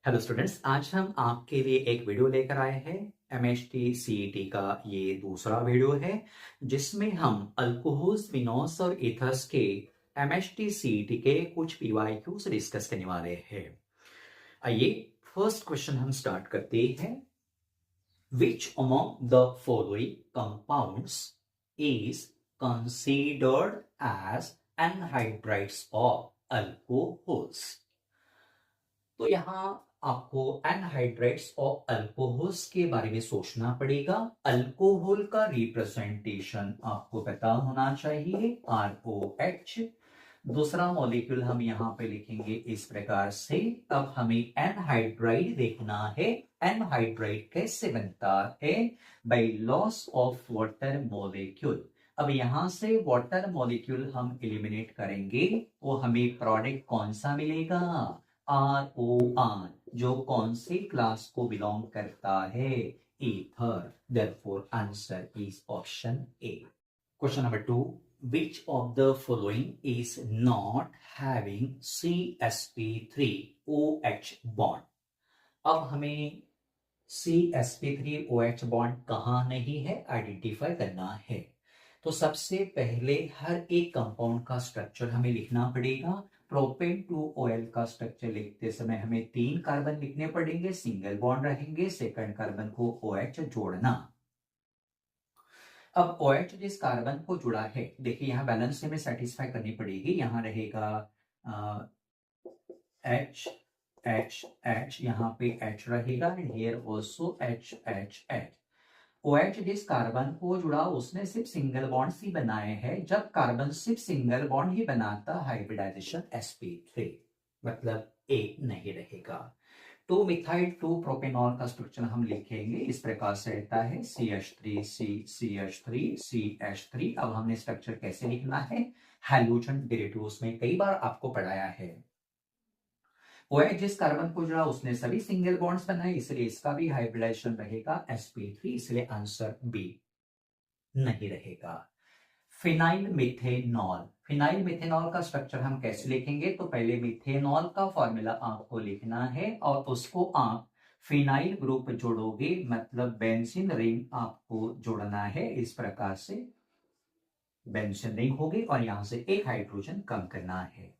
Hello students, आज हम आपके लिए एक वीडियो लेकर आए हैं। एमएचटी सीईटी का ये दूसरा वीडियो है जिसमें हम अल्कोहल्स, फिनॉल्स और ईथर्स के एमएचटी सीईटी के कुछ पीवाईक्यूज डिस्कस करने वाले हैं। आइए फर्स्ट क्वेश्चन हम स्टार्ट करते हैं। Which among the following compounds is considered as anhydrides of alcohols. तो यहाँ आपको एनहाइड्राइड्स ऑफ अल्कोहल्स के बारे में सोचना पड़ेगा। अल्कोहल का रिप्रेजेंटेशन आपको पता होना चाहिए, ROH। दूसरा मॉलिक्यूल हम यहाँ पे लिखेंगे इस प्रकार से। अब हमें एनहाइड्राइड देखना है। एनहाइड्राइड कैसे बनता है? By loss of water molecule. अब यहां से वाटर मॉलिक्यूल हम एलिमिनेट करेंगे तो हमें प्रोडक्ट कौन सा मिलेगा? ROR, जो कौन सी क्लास को बिलोंग करता है? Ether. Therefore answer is option A. Question number 2, which of the following is not having CsP3OH bond? अब हमें CsP3OH बॉन्ड कहाँ नहीं है आइडेंटिफाई करना है। तो सबसे पहले हर एक कंपाउंड का स्ट्रक्चर हमें लिखना पड़ेगा। प्रोपेन टू ऑयल का स्ट्रक्चर लिखते समय हमें 3 कार्बन लिखने पड़ेंगे, सिंगल बॉन्ड रहेंगे, सेकंड कार्बन को OH जोड़ना। अब OH जिस कार्बन को जुड़ा है, देखिए यहाँ बैलेंस से हमें सेटिस्फाई करनी पड़ेगी। यहाँ रहेगा H H H, यहाँ पे H रहेगा and here also H H H। OH जिस कार्बन को जुड़ा उसने सिर्फ सिंगल बॉन्ड ही बनाए हैं। जब कार्बन सिर्फ सिंगल बॉन्ड ही बनाता हाइब्रिडाइजेशन sp3, मतलब A नहीं रहेगा। 2 मिथाइल 2 प्रोपेनॉल का स्ट्रक्चर हम लिखेंगे इस प्रकार से रहता है CH3 अब हमने स्ट्रक्चर कैसे लिखना है? हैलोजन डेरिवेटिव्स में कई बार आपको पढ़ाया है। OH जिस कार्बन को जुड़ा उसने सभी सिंगल बॉन्ड्स बनाए, इसलिए इसका भी हाइब्रिडाइजेशन रहेगा sp3, इसलिए आंसर बी नहीं रहेगा। Phenyl methanol. फिनाइल मिथेनॉल का स्ट्रक्चर हम कैसे लिखेंगे? तो पहले मिथेनॉल का फॉर्मूला आपको लिखना है और उसको आप फिनाइल ग्रुप जोड़ोगे, मतलब बेंजीन रिंग आपको जोड़ना है। इस प्रकार से बेंजीन रिंग होगी और यहां से एक हाइड्रोजन कम करना है।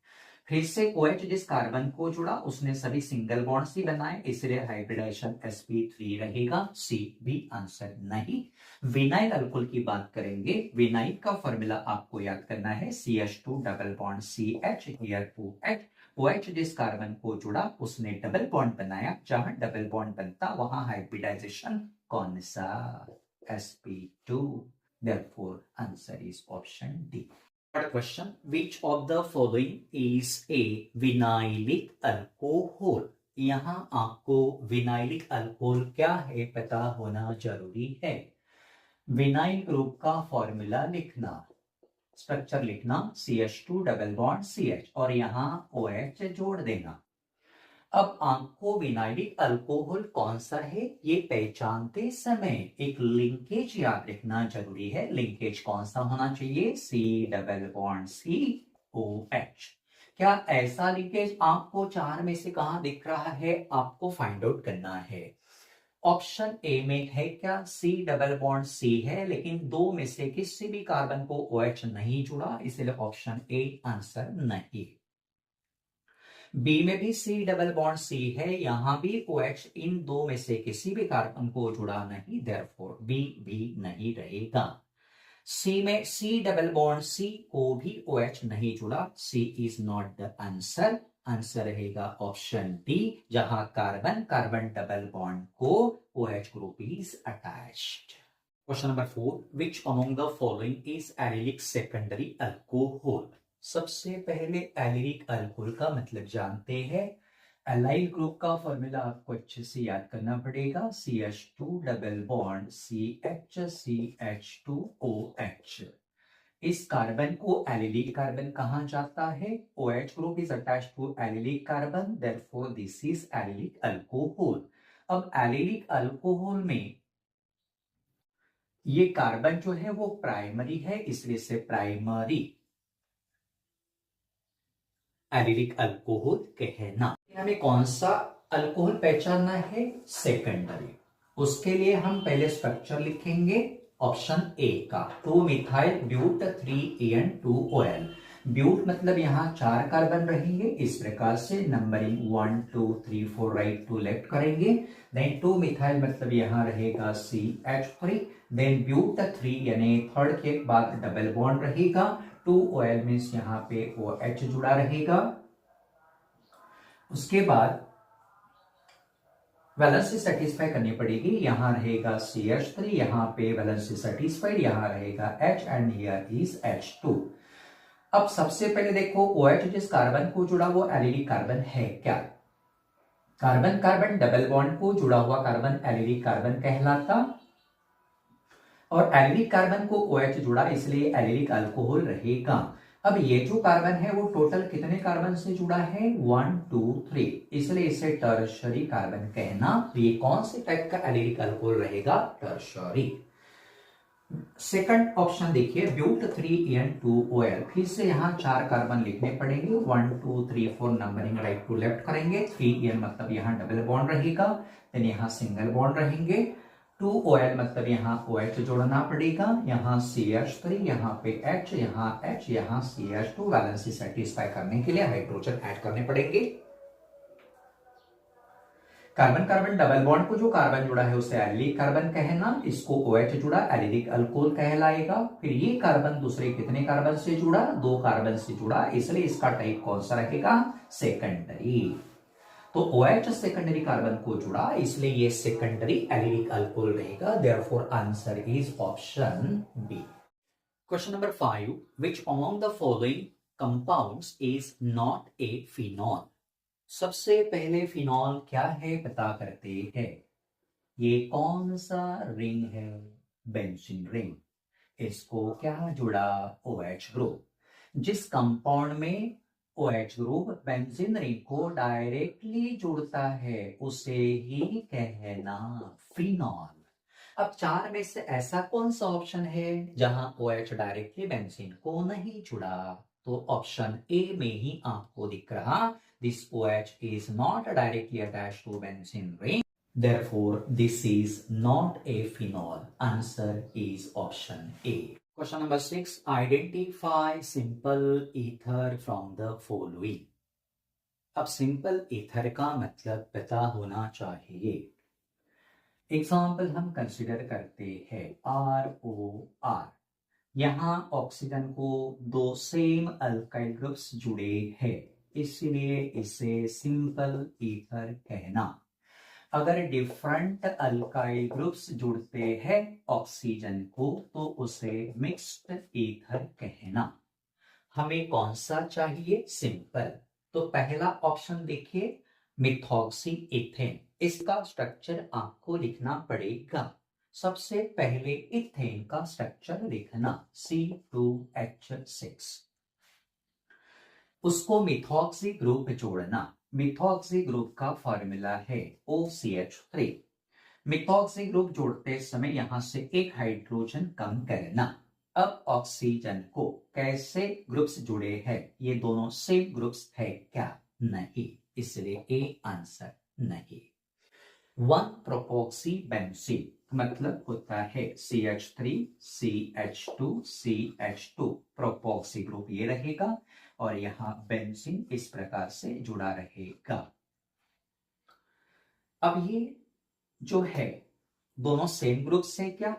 फिर से OH जिस कार्बन को जुड़ा उसने सभी सिंगल बॉन्ड्स ही बनाए, इसलिए हाइब्रिडाइजेशन sp3 रहेगा। सी भी आंसर नहीं। विनाइल अल्कोहल की बात करेंगे। विनाइल का फॉर्मूला आपको याद करना है CH2 double bond CH, here OH। OH जिस कार्बन को जुड़ा उसने डबल बॉन्ड बनाया, जहां डबल बॉन्ड बनता वहां हाइब्रिडाइजेशन कौन सा? sp2। therefore answer is option D। Question, which of the following is a vinylic alcohol? यहाँ आपको विनाइलिक अल्कोहल क्या है पता होना जरूरी है। विनाइल ग्रुप का फॉर्मूला लिखना, स्ट्रक्चर लिखना CH2 डबल बॉन्ड CH और यहाँ OH जोड़ देना। अब आपको विनाइलिक अल्कोहल कौन सा है ये पहचानते समय एक लिंकेज याद रखना जरूरी है। लिंकेज कौन सा होना चाहिए? C double bond COH। क्या ऐसा लिंकेज आपको 4 में से कहां दिख रहा है? आपको फाइंड आउट करना है। ऑप्शन ए में है क्या? C डबल बॉन्ड C है, लेकिन 2 में से किसी भी कार्बन को OH नहीं जुड़ा, इसलिए ऑप्शन ए आंसर नहीं। बी में भी C डबल बॉन्ड C है, यहां भी OH इन 2 में से किसी भी कार्बन को जुड़ा नहीं, देयरफॉर बी भी नहीं रहेगा। C में C डबल बॉन्ड C को भी OH नहीं जुड़ा, C is not the answer. Answer रहेगा ऑप्शन डी, जहां कार्बन कार्बन डबल बॉन्ड को OH group is attached. Question number 4, which among the following is allylic secondary alcohol? सबसे पहले allylic alcohol का मतलब जानते हैं। एलाइल ग्रुप का फॉर्मूला आपको अच्छे से याद करना पड़ेगा। CH2 double bond CH CH2OH। इस कार्बन को एलिलिक कार्बन कहा जाता है। OH group is attached to allylic carbon, therefore this is allylic alcohol. अब एलिलिक अल्कोहल में ये कार्बन जो है वो प्राइमरी है, इसलिए से प्राइमरी एलिलिक अल्कोहल कहना। हमें कौन सा अल्कोहल पहचानना है सेकेंडरी, उसके लिए हम पहले स्ट्रक्चर लिखेंगे ऑप्शन ए का 2 मिथाइल ब्यूट 3En2OL। ब्यूट मतलब यहाँ 4 कार्बन रहेंगे, इस प्रकार से नंबरिंग 1 2 3 4 राइट टू लेफ्ट करेंगे। देन 2 मिथाइल मतलब यहाँ रहेगा CH3, देन ब्यूट 3 यानी थर्ड के बाद डबल बॉन्ड रहेगा, 2OL मीन्स यहाँ पे OH जुड़ा रहेगा। उसके बाद वैलेंसी सेटिस्फाई करनी पड़ेगी, यहां रहेगा CH3, यहां पे वैलेंसी सेटिस्फाइड, यहां रहेगा H and here is H2। अब सबसे पहले देखो OH जिस कार्बन को जुड़ा वो एलिलिक कार्बन है क्या? कार्बन कार्बन डबल बॉन्ड को जुड़ा हुआ कार्बन एलिलिक कार्बन कहलाता, और एलिलिक कार्बन को OH जुड़ा इसलिए एलिलिक अल्कोहल रहेगा। अब ये जो कार्बन है वो टोटल कितने कार्बन से जुड़ा है? 1 2 3, इसलिए इसे टर्शरी कार्बन कहना। तो ये कौन से टाइप का एलिलिक अल्कोहल रहेगा? टर्शरी। सेकंड ऑप्शन देखिए ब्यूट 3En2OL, फिर से यहाँ 4 कार्बन लिखने पड़ेंगे, 1 2 3 4 नंबरिंग राइट टू लेफ्ट करेंगे। 3En मतलब यहाँ डबल बॉन्ड रहेगा, देन यहाँ सिंगल बॉन्ड रहेंगे। 2OL मतलब यहाँ OH जोड़ना पड़ेगा, यहाँ CH3, यहाँ पे H, यहाँ H, यहाँ CH2। वैलेंसी सेटिस्फाई करने के लिए हाइड्रोजन ऐड करने पड़ेंगे। कार्बन कार्बन डबल बॉन्ड को जो कार्बन जुड़ा है उसे एलिलिक कार्बन कहना, इसको OH जुड़ा एलिलिक अल्कोहल कहलाएगा। फिर ये कार्बन दूसरे कितने कार्बन से जुड़ा? 2 कार्बन से जुड़ा, इसलिए इसका टाइप कौन सा रहेगा? सेकेंडरी। तो OH सेकेंडरी कार्बन को जुड़ा इसलिए ये सेकेंडरी एलिलिक अल्कोहल रहेगा। Therefore answer is option B. Question number 5, which among the following compounds is not a phenol? सबसे पहले फिनॉल क्या है पता करते हैं। ये कौन सा रिंग है? Benzene ring. इसको क्या जुड़ा? OH group. जिस कंपाउंड में OH ग्रुप बेंजीन रिंग को डायरेक्टली जुड़ता है उसे ही कहना फिनॉल। अब 4 में से ऐसा कौन सा ऑप्शन है जहां OH डायरेक्टली बेंजीन को नहीं जुड़ा? तो ऑप्शन ए में ही आपको दिख रहा, this OH is not directly attached to benzene ring, therefore this is not a phenol. Answer is option A. Question number 6, identify simple ether from the following. अब simple ether का मतलब पता होना चाहिए। एग्जाम्पल हम कंसिडर करते हैं ROR, यहाँ ऑक्सीजन को 2 सेम अल्काइल ग्रुप्स जुड़े हैं, इसलिए इसे सिंपल ईथर कहना। अगर डिफरेंट अल्काइल ग्रुप्स जुड़ते हैं ऑक्सीजन को तो उसे मिक्स्ड ईथर कहना। हमें कौन सा चाहिए? सिंपल। तो पहला ऑप्शन देखिए मिथॉक्सी इथेन, इसका स्ट्रक्चर आपको लिखना पड़ेगा। सबसे पहले इथेन का स्ट्रक्चर लिखना C2H6, उसको मिथॉक्सी ग्रुप जोड़ना। मिथॉक्सी ग्रुप का फॉर्मूला है OCH3। मिथॉक्सी ग्रुप जोड़ते समय यहां से एक हाइड्रोजन कम करना। अब ऑक्सीजन को कैसे ग्रुप्स जुड़े हैं? ये दोनों सेम ग्रुप्स है क्या? नहीं, इसलिए ए आंसर नहीं। 1 प्रोपोक्सी बेंजीन मतलब होता है CH3 CH2 CH2, प्रोपोक्सी ग्रुप ये रहेगा और यहां बेंजीन इस प्रकार से जुड़ा रहेगा। अब ये जो है दोनों सेम ग्रुप से क्या?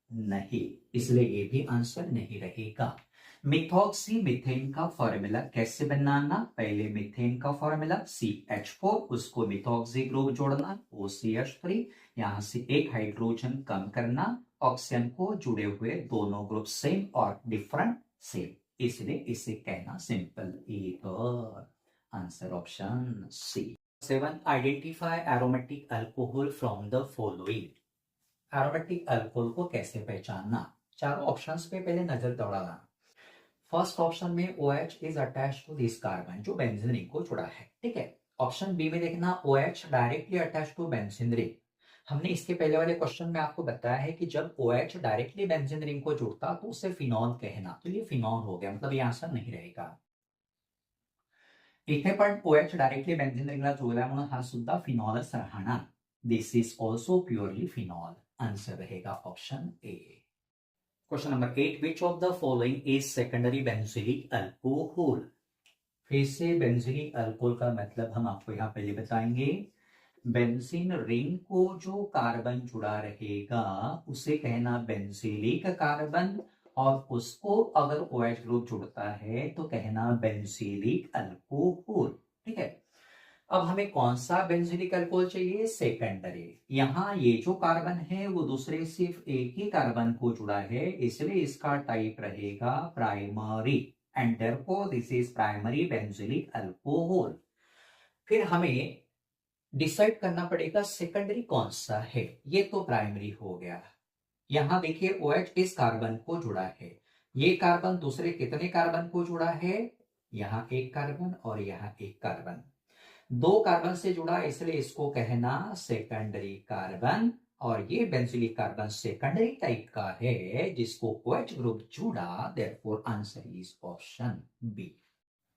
नहीं, इसलिए ये भी आंसर नहीं रहेगा। मिथॉक्सी मीथेन का फॉर्मूला कैसे बनाना? पहले मीथेन का फॉर्मूला CH4, उसको मिथॉक्सी ग्रुप जोड़ना OCH3, यहां से एक हाइड्रोजन कम करना, ऑक्सीजन को जुड़े हुए दोनों ग्रुप सेम और डिफरेंट सेम, इसलिए इसे कहना simple ether. Answer option C. 7, identify aromatic alcohol from the following. Aromatic alcohol को कैसे पहचानना? चारों ऑप्शंस पे पहले नजर दौड़ाना। फर्स्ट ऑप्शन में OH is attached to this carbon, जो बेंजीन रिंग को जुड़ा है, ठीक है। ऑप्शन बी में देखना OH directly attached to benzene ring. हमने इसके पहले वाले क्वेश्चन में आपको बताया है कि जब OH डायरेक्टली बेंजीन रिंग को जुड़ता तो उसे फिनॉल कहना, तो ये फिनॉल हो गया, मतलब ये आंसर नहीं रहेगा। इथे पण OH डायरेक्टली बेन्झिन रिंगला जोडल्यामुळे हा सुद्धा फिनॉलच राहणार. This is also purely phenol. Answer रहेगा option A. Question number 8, which of the following is secondary benzylic alcohol? फिर से बेंजीलिक अल्कोहल का मतलब हम आपको यहाँ पहले बताएंगे. बेंजीन रिंग को जो कार्बन जुड़ा रहेगा उसे कहना बेंजीलिक कार्बन, और उसको अगर OH ग्रुप जुड़ता है तो कहना बेंजीलिक अल्कोहल. ठीक है. अब हमें कौन सा बेंजीलिक अल्कोहल चाहिए? सेकेंडरी. यहाँ ये जो कार्बन है वो दूसरे सिर्फ एक ही कार्बन को जुड़ा है, इसलिए इसका टाइप रहेगा primary, and therefore this is primary benzylic alcohol. फिर हमें डिसाइड करना पड़ेगा सेकेंडरी कौन सा है. ये तो प्राइमरी हो गया. यहां देखिए OH इस कार्बन को जुड़ा है, ये कार्बन दूसरे कितने कार्बन को जुड़ा है? यहाँ एक कार्बन और यहाँ एक कार्बन, दो कार्बन से जुड़ा, इसलिए इसको कहना सेकेंडरी कार्बन. और ये बेंजीलिक कार्बन सेकेंडरी टाइप का है जिसको OH ग्रुप जुड़ा. Therefore answer is option B.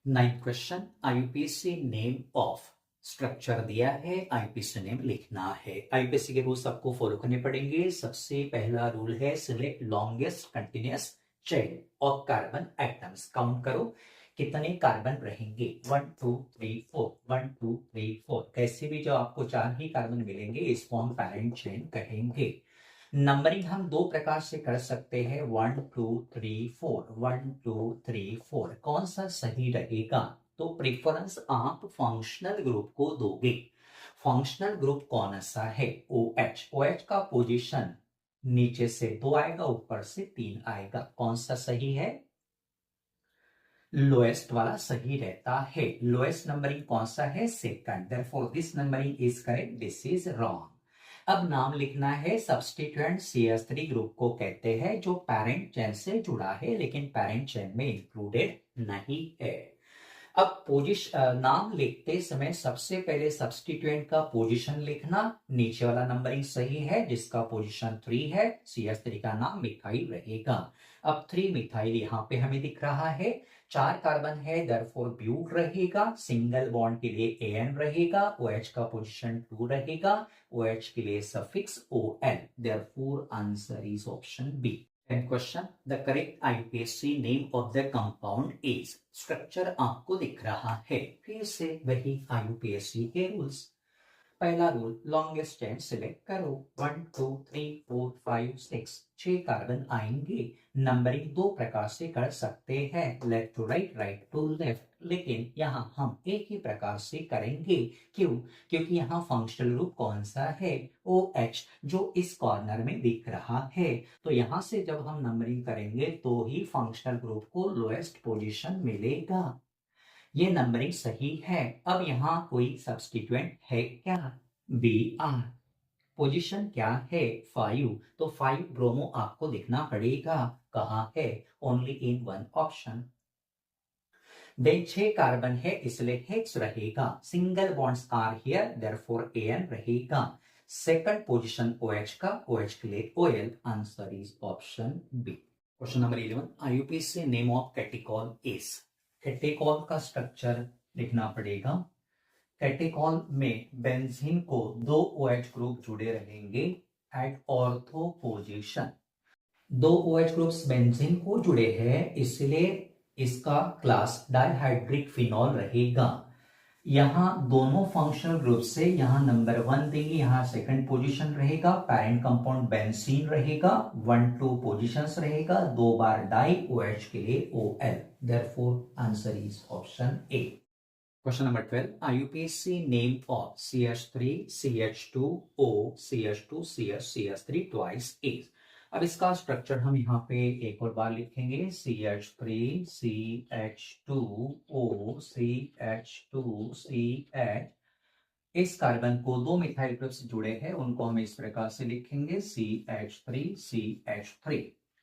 9th क्वेश्चन, IUPAC नेम ऑफ. स्ट्रक्चर दिया है, IUPAC नेम लिखना है. IUPAC के रूल्स आपको फॉलो करने पड़ेंगे. सबसे पहला रूल है select longest continuous chain of carbon atoms. Count करो कितने कार्बन रहेंगे. 1 2 3 4, 1 2 3 4. कैसे भी जो आपको 4 ही कार्बन मिलेंगे इसको हम पैरेंट चेन कहेंगे. नंबरिंग हम दो प्रकार से कर सकते हैं, 1 2 3 4, 1 2 3 4. कौन सा सही रहेगा? तो प्रेफरेंस आप फंक्शनल ग्रुप को दोगे. फंक्शनल ग्रुप कौन सा है? OH. OH का पोजीशन नीचे से 2 आएगा, ऊपर से 3 आएगा. कौन सा सही है? लोएस्ट वाला सही रहता है. लोएस्ट नंबरिंग कौन सा है? Second. Therefore this numbering is correct, this is wrong. अब नाम लिखना है. सब्स्टिट्यूएंट CH3 ग्रुप को कहते हैं जो पेरेंट चेन से जुड़ा है लेकिन पेरेंट चेन में इंक्लूडेड नहीं है. अब नाम लिखते समय सबसे पहले सब्स्टिट्यूएंट का पोजीशन लिखना. नीचे वाला नंबरिंग सही है, जिसका पोजीशन 3 है. CH3 का नाम मिथाइल रहेगा. अब 3 मिथाइल यहाँ पे हमें दिख रहा है. 4 कार्बन है, देयरफॉर ब्यूट रहेगा. सिंगल बॉन्ड के लिए AN रहेगा. OH का पोजीशन 2 रहेगा. OH के लिए suffix OL. Therefore answer is option B. And question, the correct IUPAC name of the compound is. Structure आपको दिख रहा है. फिर से वही IUPAC के रूल्स. पहला रूल, लॉन्गेस्ट चेन सिलेक्ट करो. 1 2 3 4 5 6. 6 कार्बन आएंगे. नंबरिंग दो प्रकार से कर सकते हैं, left to right, right to left. लेकिन यहाँ हम एक ही प्रकार से करेंगे. क्यों? क्योंकि यहाँ फंक्शनल ग्रुप कौन सा है? OH, जो इस कॉर्नर में दिख रहा है. तो यहाँ से जब हम नंबरिंग करेंगे तो ही फंक्शनल ग्रुप को लोएस्ट पोजीशन मिलेगा. ये नंबरिंग सही है. अब यहाँ कोई सब्स्टिट्यूएंट है क्या? Br. पोजीशन क्या है? 5. तो 5 ब्रोमो आपको लिखना पड़ेगा. कहाँ है? Only in one option. Then 6 carbon है, इसलिए हेक्स रहेगा. Single bonds are here, therefore AN रहेगा. सेकंड पोजीशन OH का, OH के लिए OL. Answer is option B. Question number 11, IUPAC name of catechol is. Catechol का स्ट्रक्चर लिखना पड़ेगा. कैटेकॉल में बेंजीन को 2 OH ग्रुप जुड़े रहेंगे at ortho position. 2 OH groups benzene को जुड़े हैं, इसलिए इसका क्लास डाइहाइड्रिक फिनॉल रहेगा. यहाँ दोनों फंक्शनल ग्रुप से यहाँ नंबर 1 देंगे, यहाँ सेकंड पोजीशन रहेगा. पेरेंट कंपाउंड बेंजीन रहेगा. 1 2 पोजीशंस रहेगा. 2 बार डाई, OH के लिए OL. Therefore answer is option A. Question number 12, IUPAC name of CH3 CH2O CH2 CH3 twice is. अब इसका स्ट्रक्चर हम यहाँ पे एक और बार लिखेंगे. CH3 CH2O CH2 CH. इस कार्बन को 2 मिथाइल ग्रुप्स जुड़े हैं, उनको हम इस प्रकार से लिखेंगे CH3 CH3.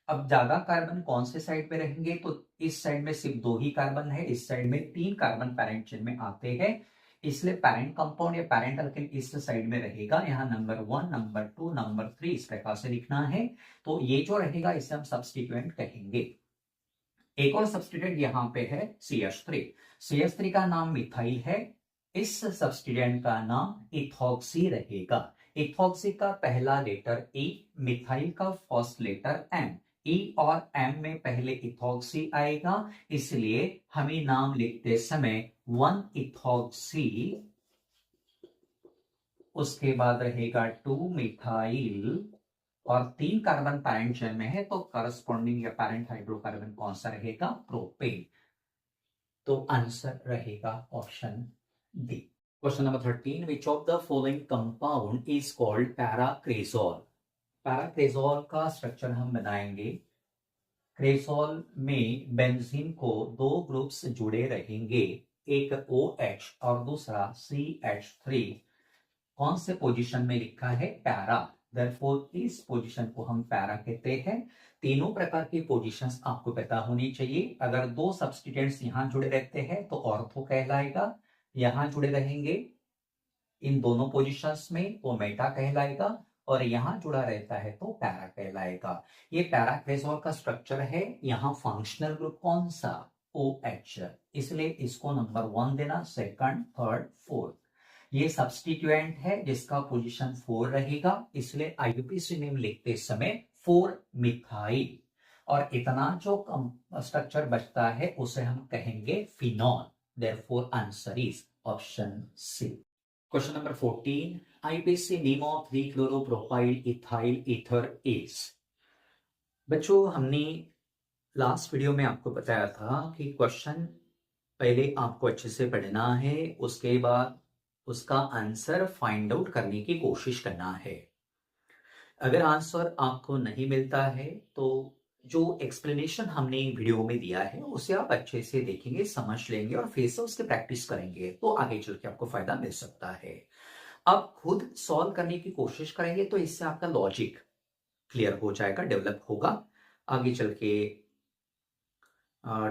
अब ज्यादा कार्बन कौन से साइड पे रहेंगे? तो इस साइड में सिर्फ 2 ही कार्बन है, इस साइड में 3 कार्बन पैरेंट चेन में आते हैं, इसलिए पैरेंट कंपाउंड या पैरेंट अल्केन इस साइड में रहेगा. यहाँ नंबर 1, नंबर 2, नंबर 3 इस प्रकार से लिखना है. तो ये जो रहेगा इसे हम सब्स्टिट्यूएंट कहेंगे. एक और सब्स्टिट्यूएंट यहाँ पे है CH3। CH3 का नाम मिथाइल है, इस सब्स्टिट्यूएंट का नाम इथॉक्सी रहेगा। इथॉक्सी का पहला लेटर E, मिथाइल का फर्स्ट लेटर M। E और M में पहले इथॉक्सी आएगा, इसलिए हमें नाम लिखते समय 1 इथॉक्सी, उसके बाद रहेगा 2 मिथाइल, और 3 कार्बन पैरेंट चेन में है तो करस्पॉन्डिंग या पैरेंट हाइड्रोकार्बन कौन सा रहेगा? प्रोपेन। तो आंसर रहेगा option D. Question number 13, which of the following compound is called paracresol? Paracresol का स्ट्रक्चर हम बनाएंगे। क्रेजोल में बेंजीन को 2 ग्रुप्स जुड़े रहेंगे, एक OH और दूसरा CH3। कौन से पोजीशन में लिखा है? पैरा। देयरफॉर इस पोजीशन को हम पैरा कहते हैं। तीनों प्रकार की पोजीशंस आपको पता होनी चाहिए। अगर 2 सब्स्टिट्यूएंट्स यहां जुड़े रहते हैं तो ऑर्थो कहलाएगा, यहां जुड़े रहेंगे इन दोनों पोजीशंस में तो मेटा कहलाएगा, और यहां जुड़ा रहता है तो पैरा कहलाएगा। ये पैराक्रेजोल का स्ट्रक्चर है। यहां फंक्शनल ग्रुप कौन सा? OH, इसलिए इसको नंबर 1 देना, सेकंड, थर्ड, फोर्थ। ये सब्स्टिट्यूएंट है जिसका पोजीशन 4 रहेगा, इसलिए IUPAC नेम लिखते समय 4 मिथाइल, और इतना जो स्ट्रक्चर बचता है उसे हम कहेंगे phenol. Therefore answer is option C. Question number 14, IUPAC name of 3 chloropropyl ethyl ether is? बच्चों, हमने लास्ट वीडियो में आपको बताया था कि क्वेश्चन पहले आपको अच्छे से पढ़ना है, उसके बाद उसका आंसर फाइंड आउट करने की कोशिश करना है। अगर आंसर आपको नहीं मिलता है तो जो एक्सप्लेनेशन हमने वीडियो में दिया है उसे आप अच्छे से देखेंगे, समझ लेंगे और फिर से उसकी प्रैक्टिस करेंगे तो आगे चल के आपको फायदा मिल सकता है। आप खुद सॉल्व करने की कोशिश करेंगे तो इससे आपका लॉजिक क्लियर हो जाएगा, डेवलप होगा। आगे चल के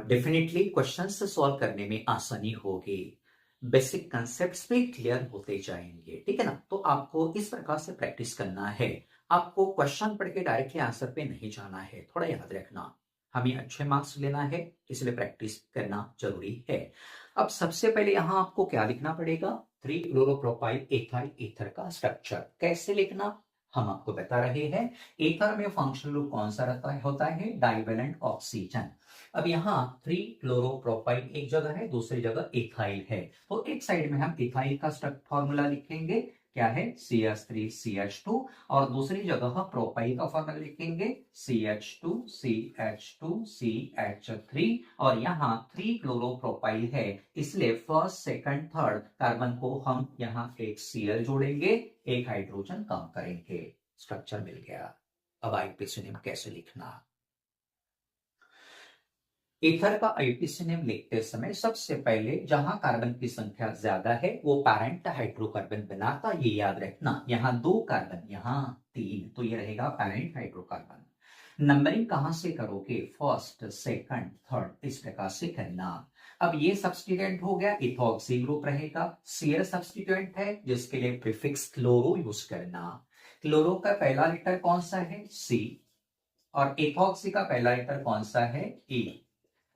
डेफिनेटली क्वेश्चंस सॉल्व करने में आसानी होगी, बेसिक कंसेप्ट्स भी क्लियर होते जाएंगे, ठीक है ना। तो आपको इस प्रकार से प्रैक्टिस करना है। आपको क्वेश्चन पढ़ के डायरेक्टली आंसर पे नहीं जाना है, थोड़ा याद रखना। हमें अच्छे मार्क्स लेना है, इसलिए प्रैक्टिस करना जरूरी है। अब सबसे पहले यहां आपको क्या लिखना पड़ेगा? 3 क्लोरोप्रोपाइल इथाइल ईथर का स्ट्रक्चर कैसे लिखना हम आपको बता रहे हैं। ईथर में फंक्शनल ग्रुप कौन सा रहता है? होता है डाइवेलेंट ऑक्सीजन। अब यहाँ 3 क्लोरोप्रोपाइल एक जगह है, दूसरी जगह इथाइल है, तो एक साइड में हम इथाइल का फॉर्मूला लिखेंगे, क्या है? CH3CH2, और दूसरी जगह हम प्रोपाइल का फॉर्मूला लिखेंगे CH2CH2CH3, और यहाँ 3 क्लोरोप्रोपाइल है, इसलिए फर्स्ट, सेकंड, थर्ड कार्बन को हम यहाँ एक Cl जोड़ेंगे, एक हाइड्रोजन कम करेंगे, स्ट्रक्चर मिल गया। अब IUPAC नेम कैसे लिखना? ईथर का IUPAC नेम लिखते समय सबसे पहले जहां कार्बन की संख्या ज्यादा है वो पैरेंट हाइड्रोकार्बन बनाता, ये याद रखना। यहाँ 2 कार्बन, यहाँ 3, तो ये रहेगा पैरेंट हाइड्रोकार्बन। नंबरिंग कहां से करोगे? फर्स्ट, सेकंड, थर्ड, इस प्रकार से करना। अब ये सब्स्टिट्यूएंट हो गया, इथॉक्सी ग्रुप रहेगा। Cl सब्स्टिट्यूएंट है जिसके लिए प्रीफिक्स क्लोरो यूज करना। क्लोरो का पहला लेटर कौन सा है? C, और इथॉक्सी का पहला लेटर कौन सा है? E।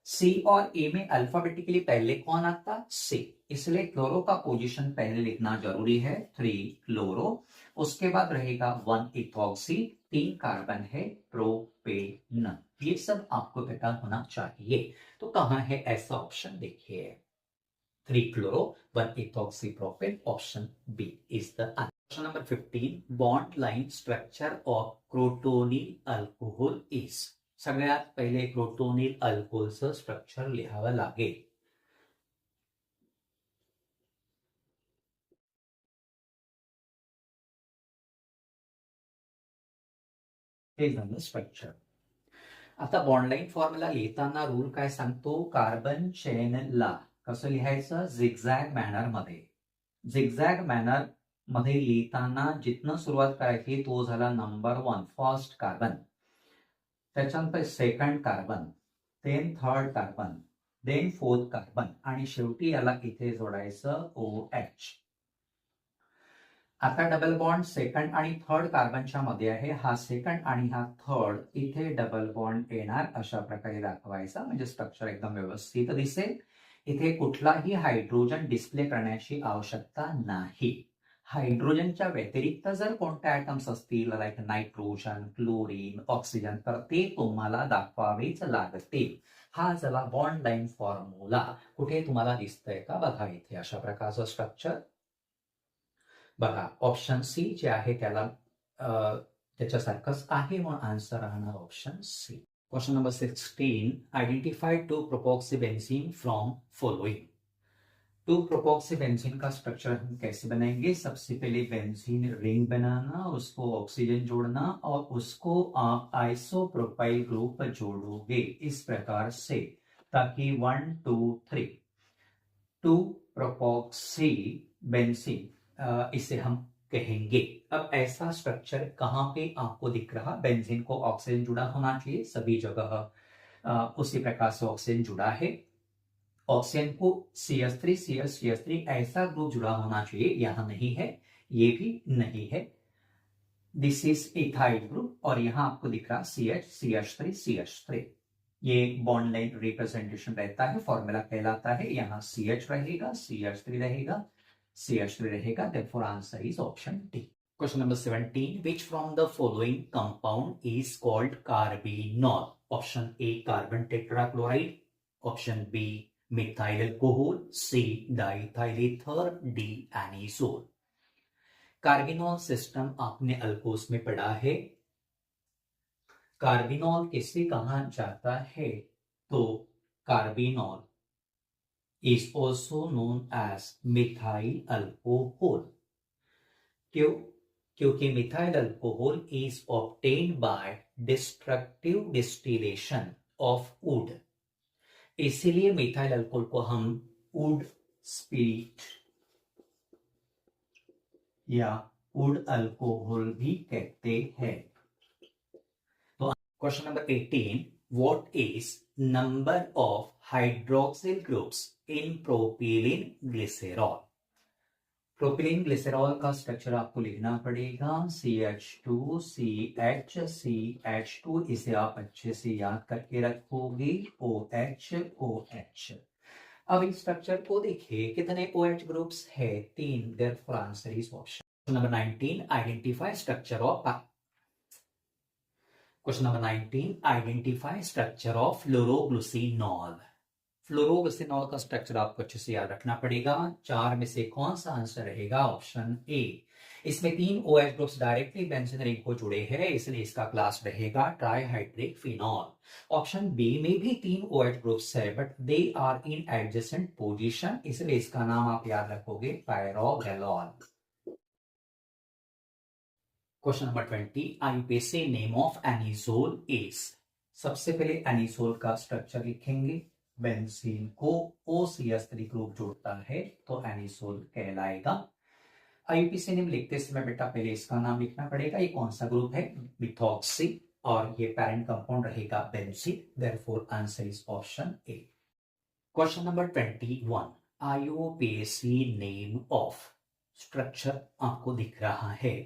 C और A में अल्फाबेटिकली पहले कौन आता? C, इसलिए क्लोरो का पोजीशन पहले लिखना जरूरी है, 3 क्लोरो। उसके बाद रहेगा 1 इथॉक्सी, 3 कार्बन है, प्रोपेन। ये सब आपको पता होना चाहिए। तो कहां है ऐसा ऑप्शन? देखिए 3 chloro 1 ethoxy propane, option B is the answer. Question number 15, bond line structure of crotonyl alcohol is? सगळ्यात पहिले क्रोटोनिल अल्कोहोलचं स्ट्रक्चर लिहावं लागेल। हे झालं स्ट्रक्चर। आता बॉन्डलाईन फॉर्म्युला लिहिताना रूल काय सांगतो? कार्बन चेनला कसं लिहायचं? झिगझॅग मॅनर मध्ये। झिगझॅग मॅनर मध्ये लिहिताना जिथनं सुरुवात करायची तो झाला नंबर 1 फर्स्ट कार्बन, त्याच्यानंतर second carbon, then third carbon, then fourth carbon, आणि शेवटी याला इथे जोडायचं OH। आता डबल बॉन्ड सेकंड आणि थर्ड कार्बनच्या मध्ये आहे. हा सेकंड आणि हा थर्ड, इथे डबल बॉन्ड येणार अशा प्रकारे दाखवायचा, म्हणजे स्ट्रक्चर एकदम व्यवस्थित दिसेल. इथे कुठलाही हायड्रोजन डिस्प्ले करण्याची आवश्यकता नाही. हायड्रोजनच्या व्यतिरिक्त जर कोणते ॲटम्स असतील, लाईक नायट्रोजन, क्लोरीन, ऑक्सिजन, तर ते तुम्हाला दाखवावेच लागतील. हा झाला बॉन्ड लाईन फॉर्म्युला. कुठे तुम्हाला दिसतंय का बघा, इथे अशा प्रकारचं स्ट्रक्चर बघा. ऑप्शन सी जे आहे त्याला त्याच्यासारखंच आहे, म्हणून आन्सर राहणार option C. Question number 16. Identify two propoxybenzene from following. Two propoxybenzene का स्ट्रक्चर हम कैसे बनाएंगे? सबसे पहले बेंजीन रिंग बनाना, उसको ऑक्सीजन जोड़ना और उसको आप आइसोप्रोपाइल ग्रुप जोड़ोगे इस प्रकार से, ताकि 1 2 3 2-प्रोपॉक्सी बेंजीन इसे हम कहेंगे. अब ऐसा स्ट्रक्चर कहां पे आपको दिख रहा? बेंजीन को ऑक्सीजन जुड़ा होना चाहिए, सभी जगह उसी प्रकार से ऑक्सीजन जुड़ा है. ऑक्सीजन को CH3 CH CH3 ऐसा ग्रुप जुड़ा होना चाहिए, यहां नहीं है, ये भी नहीं है. दिस इज इथाइल ग्रुप, और यहां आपको दिख रहा CH CH3 CH3. ये बॉन्ड लाइन रिप्रेजेंटेशन रहता है, फॉर्मूला कहलाता है. यहां CH रहेगा, CH3 रहेगा, CH3 रहेगा. Therefore answer is option D. Question number 17. Which from the following compound is called carbinol? Option A carbon tetrachloride, option B methyl alcohol, C diethyl ether, D anisole. Carbinol system आपने अल्कोस में पढ़ा है. Carbinol किसे कहा जाता है? तो carbinol is also known as methyl alcohol. क्यों? क्योंकि methyl alcohol is obtained by destructive distillation of wood. इसीलिए मिथाइल अल्कोहल को हम वुड स्पिरिट या वुड अल्कोहल भी कहते हैं. तो question number 18. What is number of hydroxyl groups in propylene glycerol? Propylene glycerol का स्ट्रक्चर आपको लिखना पड़ेगा. CH2 CH CH2, इसे आप अच्छे से याद करके रखोगे. OH OH. अब इस स्ट्रक्चर को देखिए, कितने OH ग्रुप्स है? 3. Therefore answer is option number 19. Identify structure of question number 19. Identify structure of phloroglucinol. Phloroglucinol का स्ट्रक्चर आपको अच्छे से याद रखना पड़ेगा. 4 में से कौन सा आंसर रहेगा? ऑप्शन ए. इसमें 3 OH groups directly benzene ring को जुड़े हैं, इसलिए इसका क्लास रहेगा ट्राइहाइड्रिक फिनॉल. ऑप्शन बी में भी 3 OH ग्रुप्स है, but they are in adjacent position, इसलिए इसका नाम आप याद रखोगे pyrogallol. Question number 20. IUPAC name of anisole is. सबसे पहले एनिसोल का स्ट्रक्चर लिखेंगे. बेंजीन को OCH3 ग्रुप जोड़ता है तो एनिसोल कहलाएगा. आईयूपीएसी नेम लिखते समय बेटा पहले इसका नाम लिखना पड़ेगा. ये कौन सा ग्रुप है? मिथॉक्सी, और ये पैरेंट कंपाउंड रहेगा benzene. Therefore answer is option A. Question number 21. IUPAC name of. Structure आपको दिख रहा है.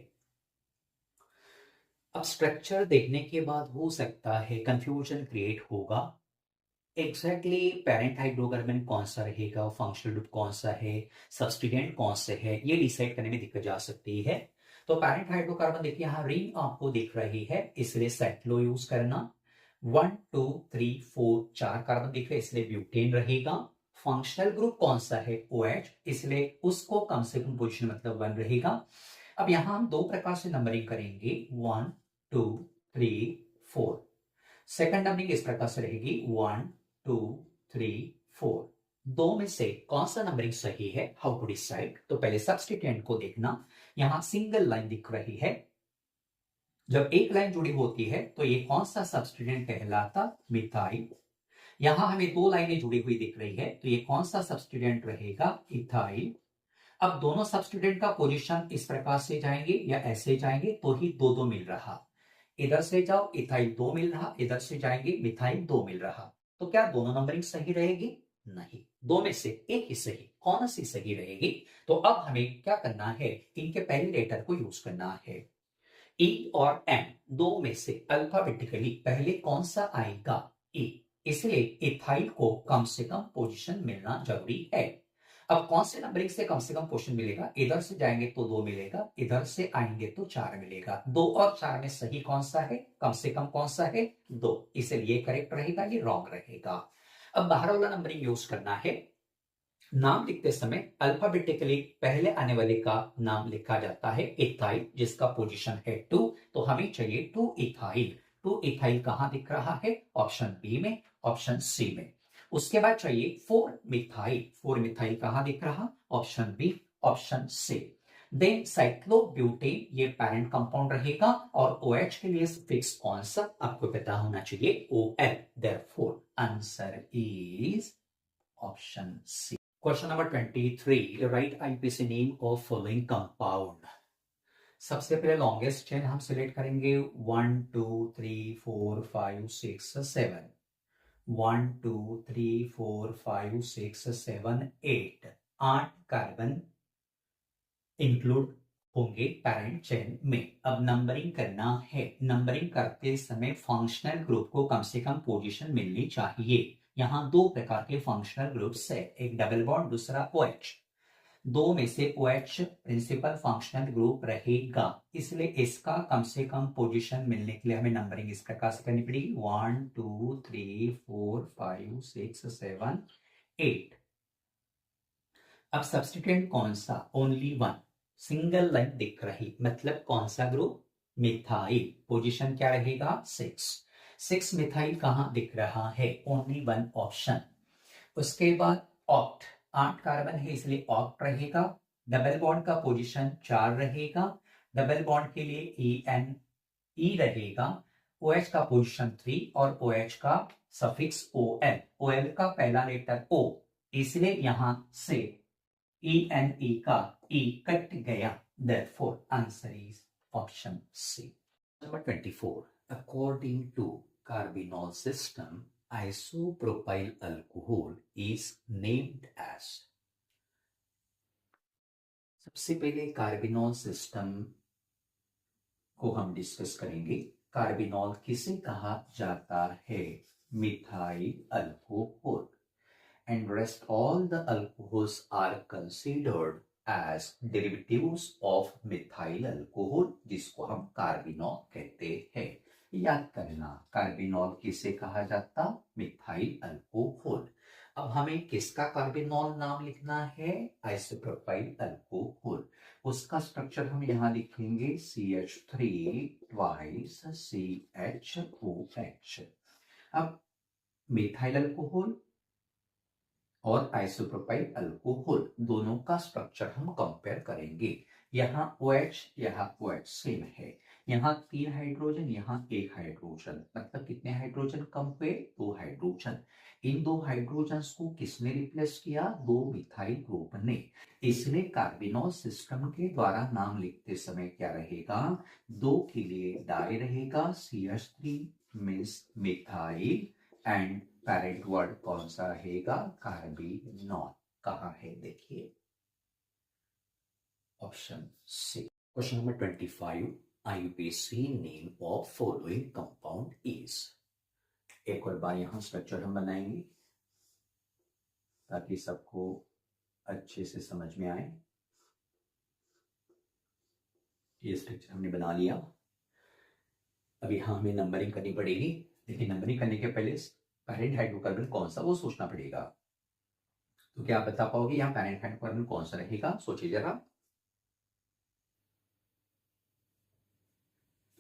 अब स्ट्रक्चर देखने के बाद हो सकता है कंफ्यूजन क्रिएट होगा. एग्जैक्टली पेरेंट हाइड्रोकार्बन कौन सा रहेगा, फंक्शनल ग्रुप कौन सा है, सब्स्टिट्यूएंट कौन से है, ये डिसाइड करने में दिक्कत जा सकती है. तो पेरेंट हाइड्रोकार्बन देखिए, यहाँ रिंग आपको दिख रही है, इसलिए सेटलो यूज करना. 1 2 3 4 4 कार्बन दिख रहे, इसलिए ब्यूटेन रहेगा. फंक्शनल ग्रुप कौन सा है? OH, इसलिए उसको कम से कम पोजिशन मतलब 1 रहेगा. अब यहां हम 2 प्रकार से नंबरिंग करेंगे. 1 2 3 4. सेकंड नंबरिंग इस प्रकार से रहेगी 1 2 3 4. 2 में से कौन सा नंबरिंग सही है? How to decide? तो पहले सब्स्टिट्यूएंट को देखना. यहां सिंगल लाइन दिख रही है. जब एक लाइन जुड़ी होती है तो ये कौन सा सब्स्टिट्यूएंट कहलाता? मिथाइल. यहां हमें 2 लाइनें जुड़ी हुई दिख रही है, तो ये कौन सा सब्स्टिट्यूएंट रहेगा? इथाइल. अब दोनों सब्स्टिट्यूएंट का पोजीशन इस प्रकार से जाएंगे या ऐसे जाएंगे तो ही 2 2 मिल रहा. इधर से जाओ इथाइल 2 मिल रहा, इधर से जाएंगे मिथाइल 2 मिल रहा. तो क्या दोनों नंबरिंग सही रहेगी? नहीं. दो में से एक ही सही, कौन सी सही रहेगी? तो अब हमें क्या करना है, इनके पहले लेटर को यूज करना है। ई और एम दो में से अल्फाबेटिकली पहले कौन सा आएगा? ई, इसलिए इथाइल को कम से कम पोजीशन मिलना जरूरी है। अब कौन से नंबरिंग से कम पोजीशन मिलेगा? इधर से जाएंगे तो 2 मिलेगा, इधर से आएंगे तो 4 मिलेगा। 2 और 4 में सही कौन सा है? कम से कम कौन सा है? 2, इसलिए करेक्ट रहेगा, ये रॉन्ग रहेगा। अब बाहर वाला नंबरिंग यूज करना है। नाम लिखते समय अल्फाबेटिकली पहले आने वाले का नाम लिखा जाता है इथाइल, जिसका पोजीशन है 2, तो हमें चाहिए 2 इथाइल। 2 इथाइल कहां दिख रहा है? ऑप्शन बी में, ऑप्शन सी में। उसके बाद चाहिए 4 मिथाइल। 4 मिथाइल कहां दिख रहा? Option B, option C. Then cyclobutane, ये पैरेंट कंपाउंड रहेगा, और OH के लिए फिक्स कौन सा आपको पता होना चाहिए? OL। Therefore answer is option C. Question number 23, right IUPAC name of following compound. सबसे पहले लॉन्गेस्ट चेन हम सिलेक्ट करेंगे 1 2 3 4 5 6 7। 1 2 3 4 5 6 7 8, 8 कार्बन इंक्लूड होंगे पैरेंट चेन में। अब नंबरिंग करना है। नंबरिंग करते समय फंक्शनल ग्रुप को कम से कम पोजीशन मिलनी चाहिए। यहां दो प्रकार के फंक्शनल ग्रुप्स है, एक डबल बॉन्ड, दूसरा OH। दो में से OH प्रिंसिपल फंक्शनल ग्रुप रहेगा, इसलिए इसका कम से कम पोजीशन मिलने के लिए हमें नंबरिंग इस प्रकार से करनी पड़ेगी 1 2 3 4 5 6 7 8। अब सब्स्टिट्यूएंट कौन सा? ओनली वन, सिंगल लाइन दिख रही, मतलब कौन सा ग्रुप? मिथाइल। पोजीशन क्या रहेगा? 6। 6 मिथाइल कहां दिख रहा है? Only one option. उसके बाद ऑक्ट, 8 कार्बन है इसलिए ऑक्ट रहेगा। डबल बॉन्ड का पोजीशन 4 रहेगा। डबल बॉन्ड के लिए E रहेगा। OH का पोजीशन 3 और OH का सफिक्स OL। OL का पहला लेटर O, इसलिए यहां से ENE का E कट गया। Therefore answer is option C. Number 24. According to carbinol system, isopropyl alcohol is named as। सबसे पहले कार्बिनॉल सिस्टम को हम डिस्कस करेंगे। कार्बिनॉल किसे कहा जाता है? Methyl alcohol. And rest all the alcohols are considered as derivatives of methyl alcohol, जिसको हम कार्बिनॉल कहते हैं। याद करना, कार्बिनॉल किसे कहा जाता? Methyl alcohol. अब हमें किसका कार्बिनॉल नाम लिखना है? Isopropyl alcohol. उसका स्ट्रक्चर हम यहां लिखेंगे CH3 ट्वाइस CHOH। अब मिथाइल अल्कोहल और आइसोप्रोपाइल अल्कोहल दोनों का स्ट्रक्चर हम कंपेयर करेंगे। यहाँ OH, यहाँ OH सेम है। यहाँ 3 हाइड्रोजन, यहाँ 1 हाइड्रोजन, मतलब कितने हाइड्रोजन कम हुए? 2 हाइड्रोजन। इन 2 हाइड्रोजन को किसने रिप्लेस किया? 2 मिथाइल ग्रुप ने। इसलिए कार्बिनॉल सिस्टम के द्वारा नाम लिखते समय क्या रहेगा? 2 के लिए डाई रहेगा CH3 means methyl, and parent word कौन सा रहेगा? कार्बिनॉल। कहां है देखिए, option C. Question number 25, IUPAC name of following compound is. एक और बार यहां स्ट्रक्चर हम बनाएंगे ताकि सबको अच्छे से समझ में आए। ये स्ट्रक्चर हमने बना लिया। अब यहां हमें नंबरिंग करनी पड़ेगी, लेकिन नंबरिंग करने के पहले पैरेंट हाइड्रोकार्बन कौन सा वो सोचना पड़ेगा। तो क्या आप बता पाओगे यहाँ पैरेंट हाइड्रोकार्बन कौन सा रहेगा? सोचिए जरा।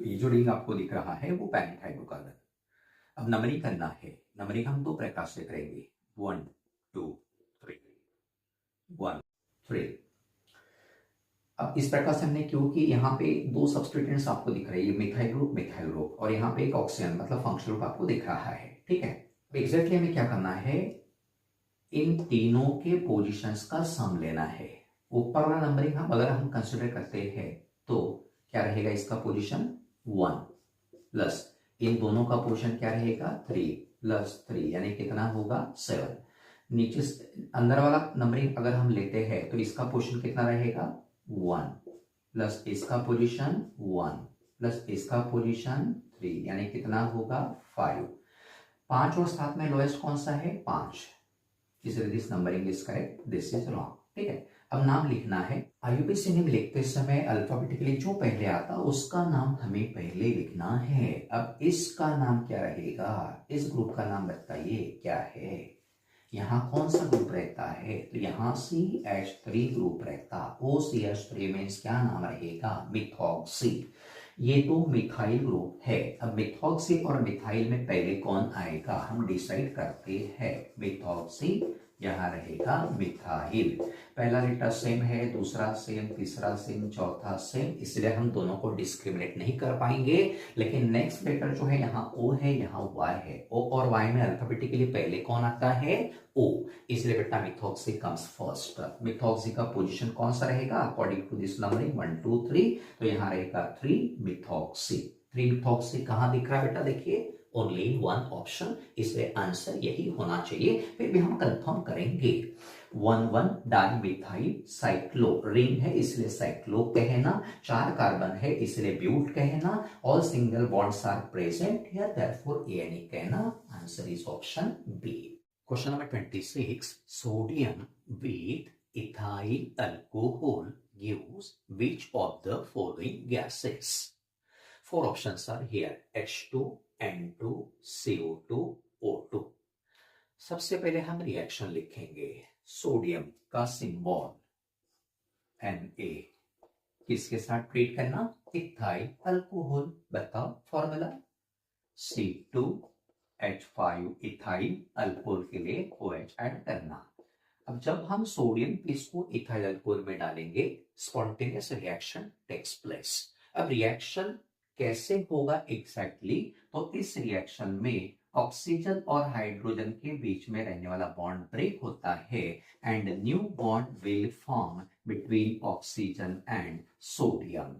तो ये जो रिंग आपको दिख रहा है वो पैरेंट हाइड्रोकार्बन। अब नंबरिंग करना है। नंबरिंग हम 2 प्रकार से करेंगे, 1 2 3, 1 3। अब इस प्रकार से हमने क्यों कि यहाँ पे 2 सब्स्टिट्यूएंट्स आपको दिख रही है, मिथाइल ग्रुप, और यहाँ पे एक ऑक्सीजन मतलब फंक्शनल ग्रुप आपको दिख रहा है। ठीक है, एग्जैक्टली हमें क्या करना है? इन तीनों के पोजीशंस का सम लेना है। ऊपर वाला नंबरिंग अगर हम कंसिडर करते हैं तो क्या रहेगा? इसका पोजीशन 1 प्लस इन दोनों का पोजीशन क्या रहेगा? 3 प्लस 3, यानी कितना होगा? 7। नीचे अंदर वाला नंबरिंग अगर हम लेते हैं तो इसका पोजीशन कितना रहेगा 1 प्लस इसका पोजीशन 1 प्लस इसका पोजीशन 3, यानी कितना होगा 5। 5 और 7 में लोएस्ट कौन सा है 5, इसलिए this numbering is correct, this is wrong. ठीक है, अब नाम लिखना है। IUPAC नेम लिखते समय अल्फाबेटिकली जो पहले आता उसका नाम हमें पहले लिखना है। अब इसका नाम क्या रहेगा, इस ग्रुप का नाम बताइए क्या है। यहाँ कौन सा ग्रुप रहता है, तो यहाँ CH3 ग्रुप रहता। OCH3 मीन्स क्या नाम रहेगा मिथॉक्सी। ये तो मिथाइल ग्रुप है। अब मिथॉक्सी और मिथाइल में पहले कौन आएगा हम डिसाइड करते हैं। मिथॉक्सी, यहाँ रहेगा मिथाइल। पहला लेटर सेम है, दूसरा सेम, तीसरा सेम, चौथा सेम, इसलिए हम दोनों को डिस्क्रिमिनेट नहीं कर पाएंगे। लेकिन नेक्स्ट लेटर जो है यहाँ O है, यहाँ Y है। O और Y में अल्फाबेटिकली पहले कौन आता है O, इसलिए बेटा मिथॉक्सी कम्स फर्स्ट। मिथॉक्सी का पोजीशन कौन सा रहेगा अकॉर्डिंग टू दिस नंबरिंग 1 2 3, तो यहाँ रहेगा 3 मिथॉक्सी। 3 मिथॉक्सी कहाँ दिख रहा है बेटा, देखिए ओनली 1 ऑप्शन, इसलिए आंसर यही होना चाहिए। फिर भी हम कंफर्म करेंगे। 1 डाई मिथाइल साइक्लो, रिंग है इसलिए साइक्लो कहना, 4 कार्बन है इसलिए ब्यूट कहना, all single bonds are present here therefore ANE कहना। Answer is option B. Question number 26, sodium with ethyl alcohol gives which of the following gases? 4 options are here, H2, N2, CO2, O2। सबसे पहले हम reaction लिखेंगे। Sodium का symbol Na, किसके साथ treat करना ethyl alcohol, बताओ फॉर्मूला C2H5 इथाइल अल्कोहल के लिए OH ऐड करना। अब जब हम सोडियम इसको इथाइल अल्कोहल में डालेंगे स्पॉन्टेनियस रिएक्शन टेक्स प्लेस। अब रिएक्शन कैसे होगा एग्जैक्टली, तो इस रिएक्शन में ऑक्सीजन और हाइड्रोजन के बीच में रहने वाला बॉन्ड ब्रेक होता है and new bond will form between oxygen and sodium.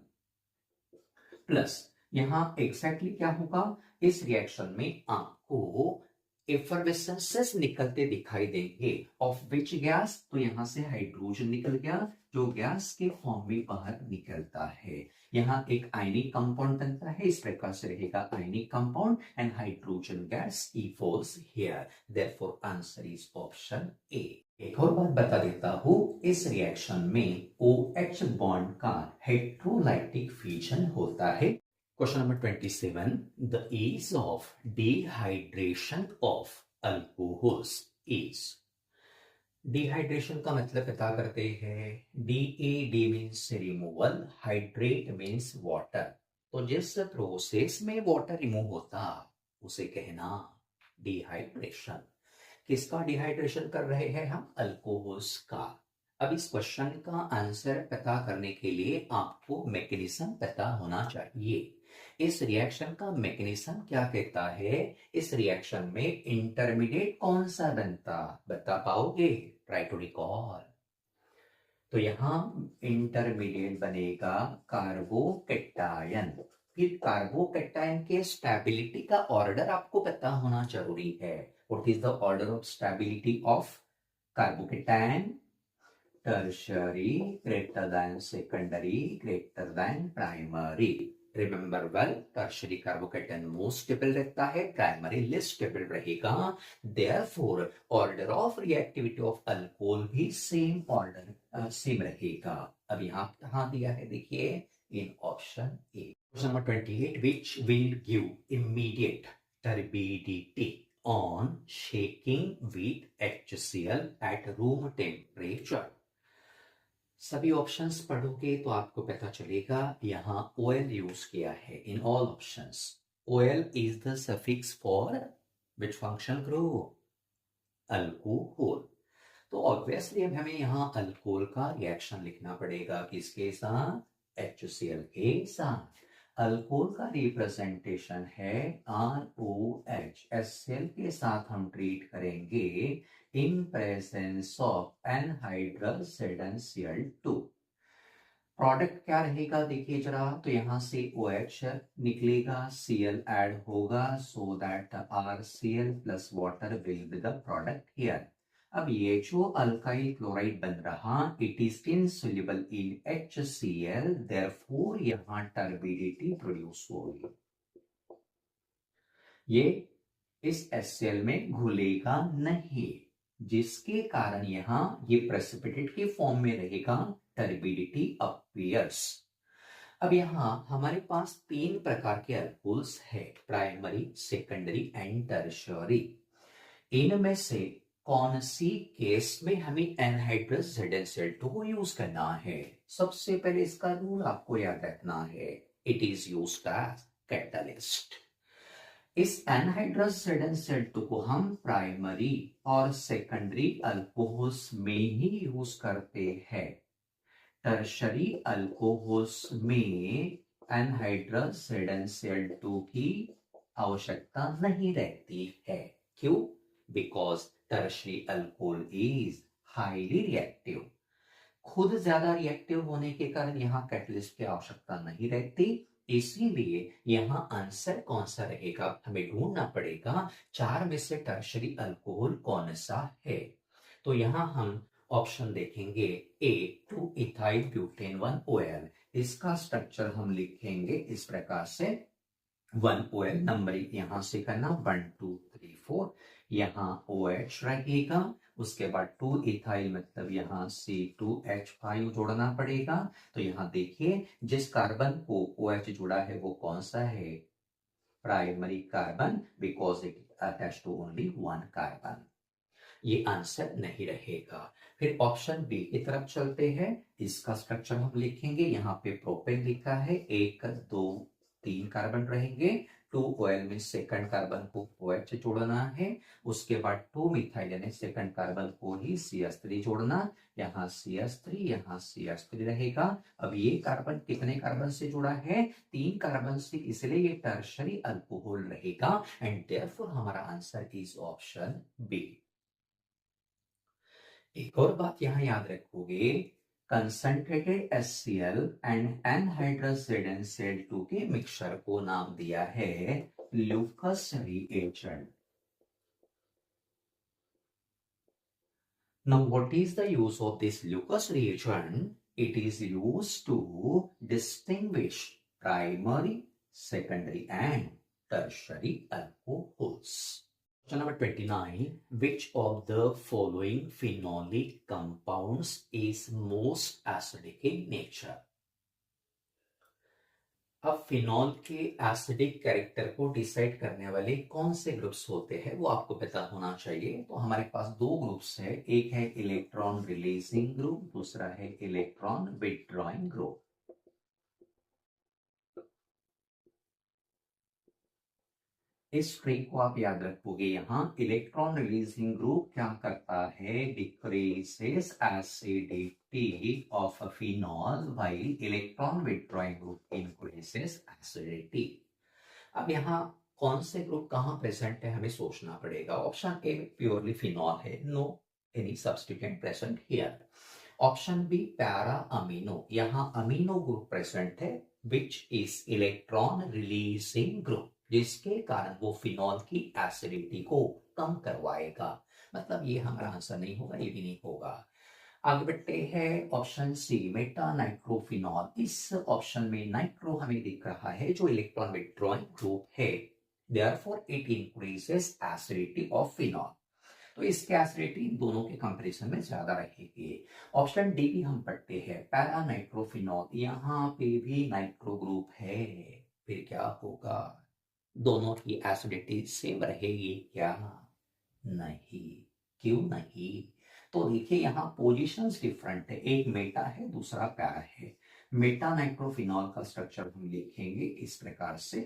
Plus यहां एग्जैक्टली क्या होगा, इस रिएक्शन में आपको एफरवेसेंसेस निकलते दिखाई देंगे। ऑफ विच गैस, तो यहां से हाइड्रोजन निकल गया जो गैस के फॉर्म में बाहर निकलता है। यहाँ एक आयनिक कंपाउंड बनता है, इस प्रकार से रहेगा ionic compound and hydrogen gas evolves here, therefore answer is option ए। एक और बात बता देता हूं, इस रिएक्शन में OH बॉन्ड का हेटेरोलाइटिक फ्यूजन होता है। Question number 27. The ease of dehydration of alcohols is. Dehydration का मतलब पता करते हैं। DAD means removal, hydrate means water। तो जिस प्रोसेस में वाटर रिमूव होता उसे कहना डिहाइड्रेशन। किसका डिहाइड्रेशन कर रहे हैं हम, अल्कोहल्स का। अब इस क्वेश्चन का आंसर पता करने के लिए आपको मैकेनिज्म पता होना चाहिए। इस रिएक्शन का मैकेनिज्म क्या कहता है, इस रिएक्शन में इंटरमीडिएट कौन सा बनता बता पाओगे, ट्राई टू रिकॉल। तो यहां इंटरमीडिएट बनेगा कार्बोकैटायन। फिर कार्बोकैटायन के स्टेबिलिटी का ऑर्डर आपको पता होना जरूरी है। What is the order of stability of carbocation, tertiary greater than secondary greater than primary। Remember well, tertiary carbocation most stable रहता है, primary less stable रहेगा। Therefore order of reactivity of alcohol भी same order same रहेगा। अब यहाँ कहाँ दिया है देखिए in option A। Question number 28, which will give immediate turbidity on shaking with HCl at room temperature। सभी ऑप्शंस पढ़ोगे तो आपको पता चलेगा यहाँ OL यूज किया है in all options. OL is the suffix for which function group, alcohol. तो ऑब्वियसली अब हमें यहाँ अल्कोहल का रिएक्शन लिखना पड़ेगा, किसके साथ, HCl के साथ। अल्कोहल का रिप्रेजेंटेशन है ROH, HCl के साथ हम ट्रीट करेंगे in presence of anhydrous ZnCl2। Product क्या रहेगा देखिए जरा, तो यहां से OH निकलेगा, Cl ऐड होगा, so that RCl plus water will be the product here। अब ये जो अल्काइल क्लोराइड बन रहा, it is insoluble in HCl, therefore यहाँ टर्बिडिटी प्रोड्यूस होगी। ये इस HCl में घुलेगा नहीं, जिसके कारण यहाँ ये प्रेसिपिटेट के फॉर्म में रहेगा, टर्बिडिटी अपीयर्स। अब यहाँ हमारे पास 3 प्रकार के अल्कोहल्स है, प्राइमरी, सेकेंडरी एंड टर्शियरी। इनमें से कौन सी केस में हमें एनहाइड्रस ZnCl2 को यूज करना है? सबसे पहले इसका रूल आपको याद रखना है, it is used as catalyst. इस एनहाइड्रस ZnCl2 को हम प्राइमरी और सेकेंडरी अल्कोहल्स में ही यूज करते हैं। टर्शरी अल्कोहल्स में एनहाइड्रस ZnCl2 की आवश्यकता नहीं रहती है। क्यों? Because tertiary alcohol is highly reactive. खुद ज्यादा रिएक्टिव होने के कारण यहाँ कैटलिस्ट की आवश्यकता नहीं रहती, इसीलिए यहाँ आंसर कौन सा रहेगा, हमें ढूंढना पड़ेगा 4 में से टर्शरी अल्कोहल कौन सा है। तो यहाँ हम ऑप्शन देखेंगे ए 2 इथाइल ब्यूटेन 1 OL। इसका स्ट्रक्चर हम लिखेंगे इस प्रकार से, 1 OL नंबरिंग यहां से करना 1 2 3 4, यहाँ OH रहेगा, उसके बाद 2 इथाइल मतलब यहाँ C2H5 जोड़ना पड़ेगा। तो यहाँ देखिए जिस कार्बन को OH जुड़ा है वो कौन सा है, primary carbon, because it attach to only 1 carbon. ये आंसर नहीं रहेगा। फिर ऑप्शन बी की तरफ चलते हैं, इसका स्ट्रक्चर हम लिखेंगे, यहाँ पे प्रोपेन लिखा है, 1 2 3 कार्बन रहेंगे, 2 OL में सेकंड कार्बन को OH जोड़ना है, उसके बाद 2 मिथाइल यानी सेकंड कार्बन को ही CH3 जोड़ना, यहाँ CH3 यहाँ CH3 रहेगा। अब ये कार्बन कितने कार्बन से जुड़ा है, 3 कार्बन से, इसलिए ये टर्शरी अल्कोहल रहेगा एंड देयरफॉर हमारा आंसर इज ऑप्शन बी। एक और बात यहाँ याद रखोगे, concentrated HCl and anhydrous ZnCl2 के मिक्सचर को नाम दिया है Lucas reagent. Now what is the use of this Lucas reagent? It is used to distinguish primary, secondary and tertiary alcohols. Question number 29. Which of the following phenolic compounds is most acidic in nature? अब phenol के acidic character को decide करने वाले कौन से groups होते हैं वो आपको पता होना चाहिए। तो हमारे पास 2 ग्रुप्स है, एक है इलेक्ट्रॉन रिलीजिंग ग्रुप, दूसरा है इलेक्ट्रॉन विथड्रॉइंग ग्रुप। इस ट्रिक को आप याद रखोगे, यहाँ इलेक्ट्रॉन रिलीजिंग ग्रुप क्या करता है, decreases acidity of phenol, while electron withdrawing group increases acidity. अब यहाँ कौन से ग्रुप कहाँ प्रेजेंट है हमें सोचना पड़ेगा। ऑप्शन ए प्योरली फिनॉल है, no any substituent present here. Option B para amino, यहाँ अमीनो ग्रुप प्रेजेंट है which is electron releasing group, जिसके कारण वो फिनॉल की एसिडिटी को कम करवाएगा। मतलब ये हमारा आंसर नहीं होगा, ये भी नहीं होगा। आगे बढ़ते हैं, ऑप्शन सी मेटा नाइट्रोफिनॉल। इस ऑप्शन में नाइट्रो हमें दिख रहा है जो इलेक्ट्रॉन विथड्रॉइंग ग्रुप है, therefore it increases acidity of phenol. तो इसकी एसिडिटी दोनों के कंपैरिजन में ज्यादा रहेगी। ऑप्शन डी भी हम पढ़ते हैं, पैरा नाइट्रोफिनॉल, यहाँ पे भी नाइट्रो ग्रुप है, फिर क्या होगा, दोनों की एसिडिटी सेम रहेगी क्या, नहीं। क्यों नहीं? तो देखिए यहाँ पोजीशंस डिफरेंट है, एक मेटा है दूसरा पैरा है। मेटा नाइट्रोफिनॉल का स्ट्रक्चर हम लिखेंगे इस प्रकार से,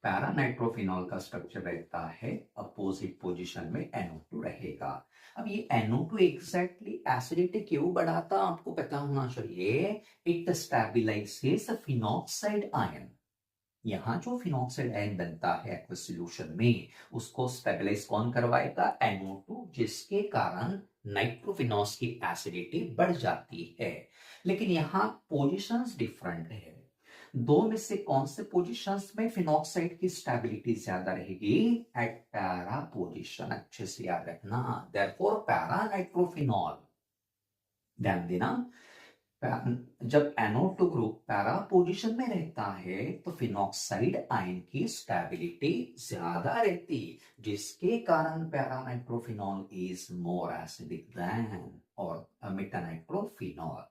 पैरा नाइट्रोफिनॉल का स्ट्रक्चर रहता है अपोजिट पोजीशन में NO2 रहेगा। अब ये NO2 एग्जैक्टली एसिडिटी क्यों बढ़ाता आपको पता होना चाहिए, इट स्टेबलाइजेस फिनॉक्साइड आयन। यहाँ जो फिनॉक्साइड आयन बनता है एक्वस सॉल्यूशन में, उसको स्टेबलाइज कौन करवाएगा, NO2, जिसके कारण नाइट्रोफिनॉल्स की एसिडिटी बढ़ जाती है। लेकिन यहाँ पोजीशंस डिफरेंट है, दो में से कौन से पोजीशंस में फिनॉक्साइड की स्टेबिलिटी ज्यादा रहेगी? एट पैरा पोजीशन, अच्छे से याद रखना। देयरफॉर पैरा नाइट्रोफिनॉल, ध्यान देना, जब NO2 ग्रुप पैरा पोजीशन में रहता है तो फिनॉक्साइड आयन की स्टेबिलिटी ज्यादा रहती, जिसके कारण para nitrophenol is more acidic then और मेटानाइट्रोफिनॉल।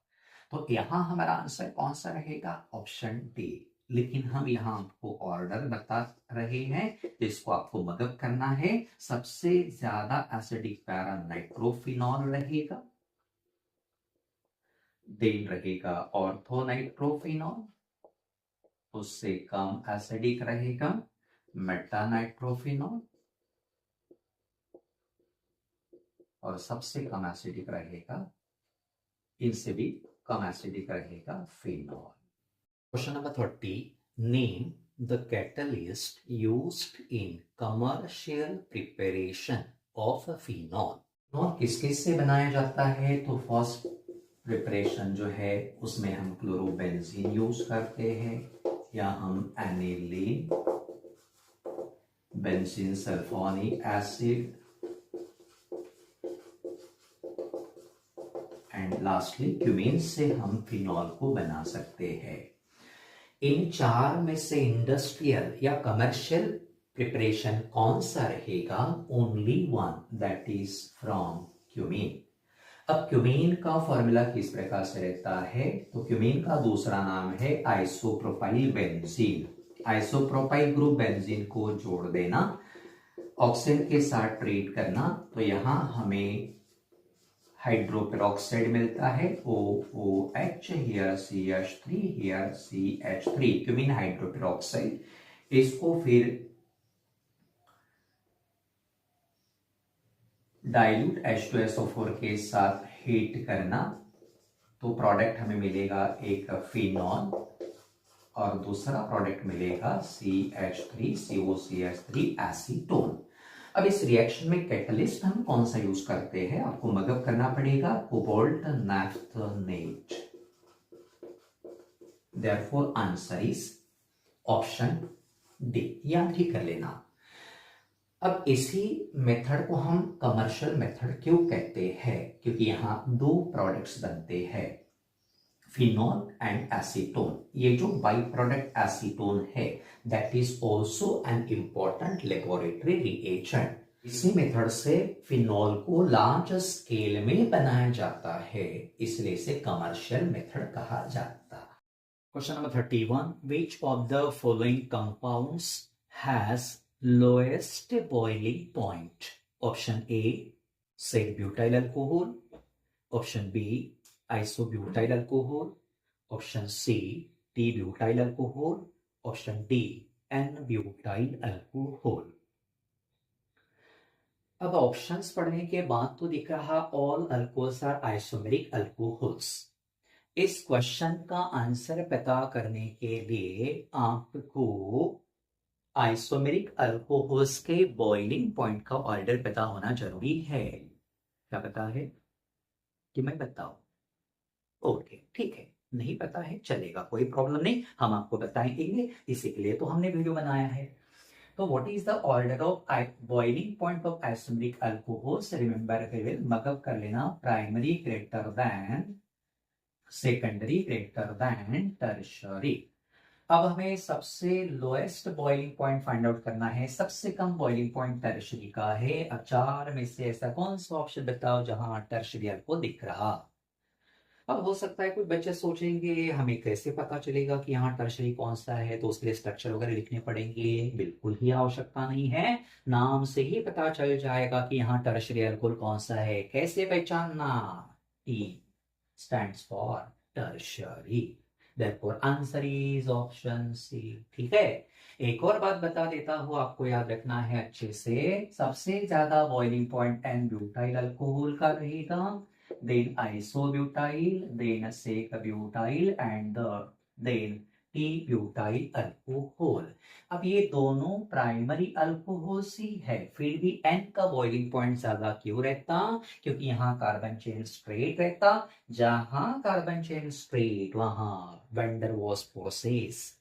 तो यहां हमारा आंसर कौन सा रहेगा? Option D. लेकिन हम यहां आपको ऑर्डर बता रहे हैं जिसको आपको मदद करना है। सबसे ज्यादा एसिडिक पैरा नाइट्रोफिनॉल रहेगा, देन रहेगा ऑर्थोनाइट्रोफिनॉल, उससे कम एसिडिक रहेगा मेटानाइट्रोफिनॉल, और सबसे कम एसिडिक रहेगा, इनसे भी कम एसिडिक रहेगा, phenol. Question number 30, name the catalyst used in commercial preparation of phenol. Phenol किस किस से बनाया जाता है? तो फर्स्ट प्रिपरेशन जो है उसमें हम क्लोरोबेंजीन यूज करते हैं, या हम aniline, benzene sulphonic acid, and lastly cumene से हम फिनॉल को बना सकते हैं। इन चार में से इंडस्ट्रियल या कमर्शियल प्रिपरेशन कौन सा रहेगा? Only one, that is from cumene. अब क्यूमीन का फॉर्मूला किस प्रकार से रहता है? तो क्यूमीन का दूसरा नाम है isopropyl benzene. Isopropyl group benzene को जोड़ देना, ऑक्सीजन के साथ ट्रीट करना, तो यहां हमें हाइड्रोपेरोक्साइड मिलता है, OOH, here CH3, here CH3, cumene hydroperoxide. इसको फिर डाइल्यूट H2SO4 के साथ हीट करना, तो प्रोडक्ट हमें मिलेगा एक फिनॉल, और दूसरा प्रोडक्ट मिलेगा CH3COCH3 एसीटोन। अब इस रिएक्शन में कैटलिस्ट हम कौन सा यूज करते हैं? आपको मदद करना पड़ेगा cobalt naphthenate. Therefore answer is option D, याद ही कर लेना। अब इसी मेथड को हम कमर्शियल मेथड क्यों कहते हैं? क्योंकि यहां दो प्रोडक्ट्स बनते हैं, फिनॉल एंड एसीटोन। ये जो बाई प्रोडक्ट एसीटोन है, that is also an important laboratory reagent. इसी मेथड से फिनॉल को लार्ज स्केल में बनाया जाता है, इसलिए इसे कमर्शियल मेथड कहा जाता है। Question number 31, which of the following compounds has lowest boiling point? Option A, say butyl alcohol. Option B, isobutyl alcohol. Option C, D-butyl alcohol. Option D, N-butyl alcohol. अब ऑप्शंस पढ़ने के बाद तो दिख रहा all alcohols are isomeric alcohols. इस question का answer पता करने के लिए आपको आइसोमेरिक अल्कोहल्स के बॉइलिंग पॉइंट का ऑर्डर पता होना जरूरी है। क्या पता है कि मैं बताऊं? ओके, ठीक है, नहीं पता है चलेगा, कोई प्रॉब्लम नहीं, हम आपको बताएंगे, इसी के लिए तो हमने वीडियो बनाया है। तो what is the order of boiling point of isomeric alcohols? Remember mug up कर लेना, primary greater than secondary greater than tertiary. अब हमें सबसे lowest boiling point find out करना है। सबसे कम बॉइलिंग पॉइंट टर्शरी का है। अब चार में से ऐसा कौन सा ऑप्शन बताओ जहां टर्शरी आपको दिख रहा? अब हो सकता है कुछ बच्चे सोचेंगे हमें कैसे पता चलेगा कि यहाँ टर्शरी कौन सा है, तो उसके लिए स्ट्रक्चर वगैरह लिखने पड़ेंगे। बिल्कुल ही आवश्यकता नहीं है, नाम से ही पता चल जाएगा कि यहाँ टर्शरी अल्कोहल कौन सा है। कैसे पहचानना? T stands for tertiary, therefore answer is option C. ठीक है, एक और बात बता देता हूं, आपको याद रखना है अच्छे से। सबसे ज्यादा boiling point n butyl alcohol का रहेगा, then isobutyl, then sec butyl, and then t butyl alcohol. अब ये दोनों प्राइमरी अल्कोहल्स ही है, फिर भी एन का बॉइलिंग पॉइंट ज्यादा क्यों रहता? क्योंकि यहाँ कार्बन चेन स्ट्रेट रहता, जहां कार्बन चेन स्ट्रेट वहां van der Waals forces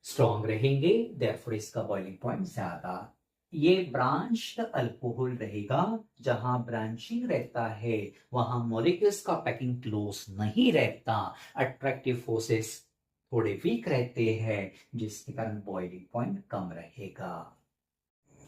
strong रहेंगे, देयरफॉर इसका बॉइलिंग पॉइंट ज्यादा। ये ब्रांच्ड अल्कोहल रहेगा, जहां ब्रांचिंग रहता है वहां मॉलिक्यूल्स का पैकिंग क्लोज नहीं रहता, अट्रैक्टिव फोर्सेस थोड़े वीक रहते हैं, जिसके कारण बॉइलिंग पॉइंट कम रहेगा।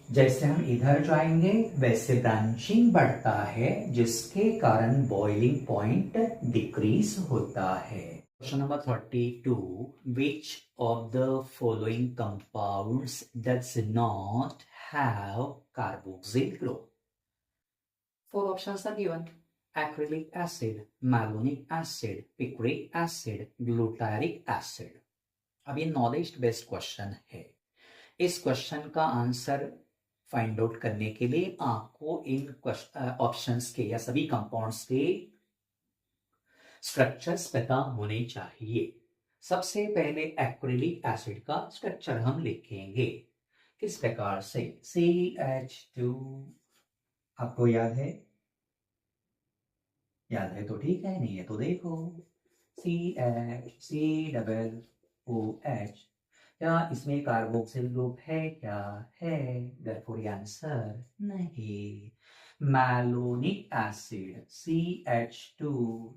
जैसे हम इधर जाएंगे वैसे ब्रांचिंग बढ़ता है, जिसके कारण बॉइलिंग पॉइंट डिक्रीज होता है। Question number 32. Which of the following compounds does not have carboxyl group? Four options are given. Acrylic acid, malonic acid, picric acid, glutaric acid. अब ये नॉलेज बेस्ड क्वेश्चन है। इस क्वेश्चन का answer find out करने के लिए आपको इन options के या सभी कंपाउंड्स के स्ट्रक्चर्स पता होने चाहिए। सबसे पहले एक्रिलिक एसिड का स्ट्रक्चर हम लिखेंगे किस प्रकार से, CH2, आपको याद है? याद है तो ठीक है, नहीं है तो देखो, CH, क्या इसमें कार्बोक्सिल ग्रुप है? क्या है? देयरफॉर आंसर नहीं। Malonic acid CH2,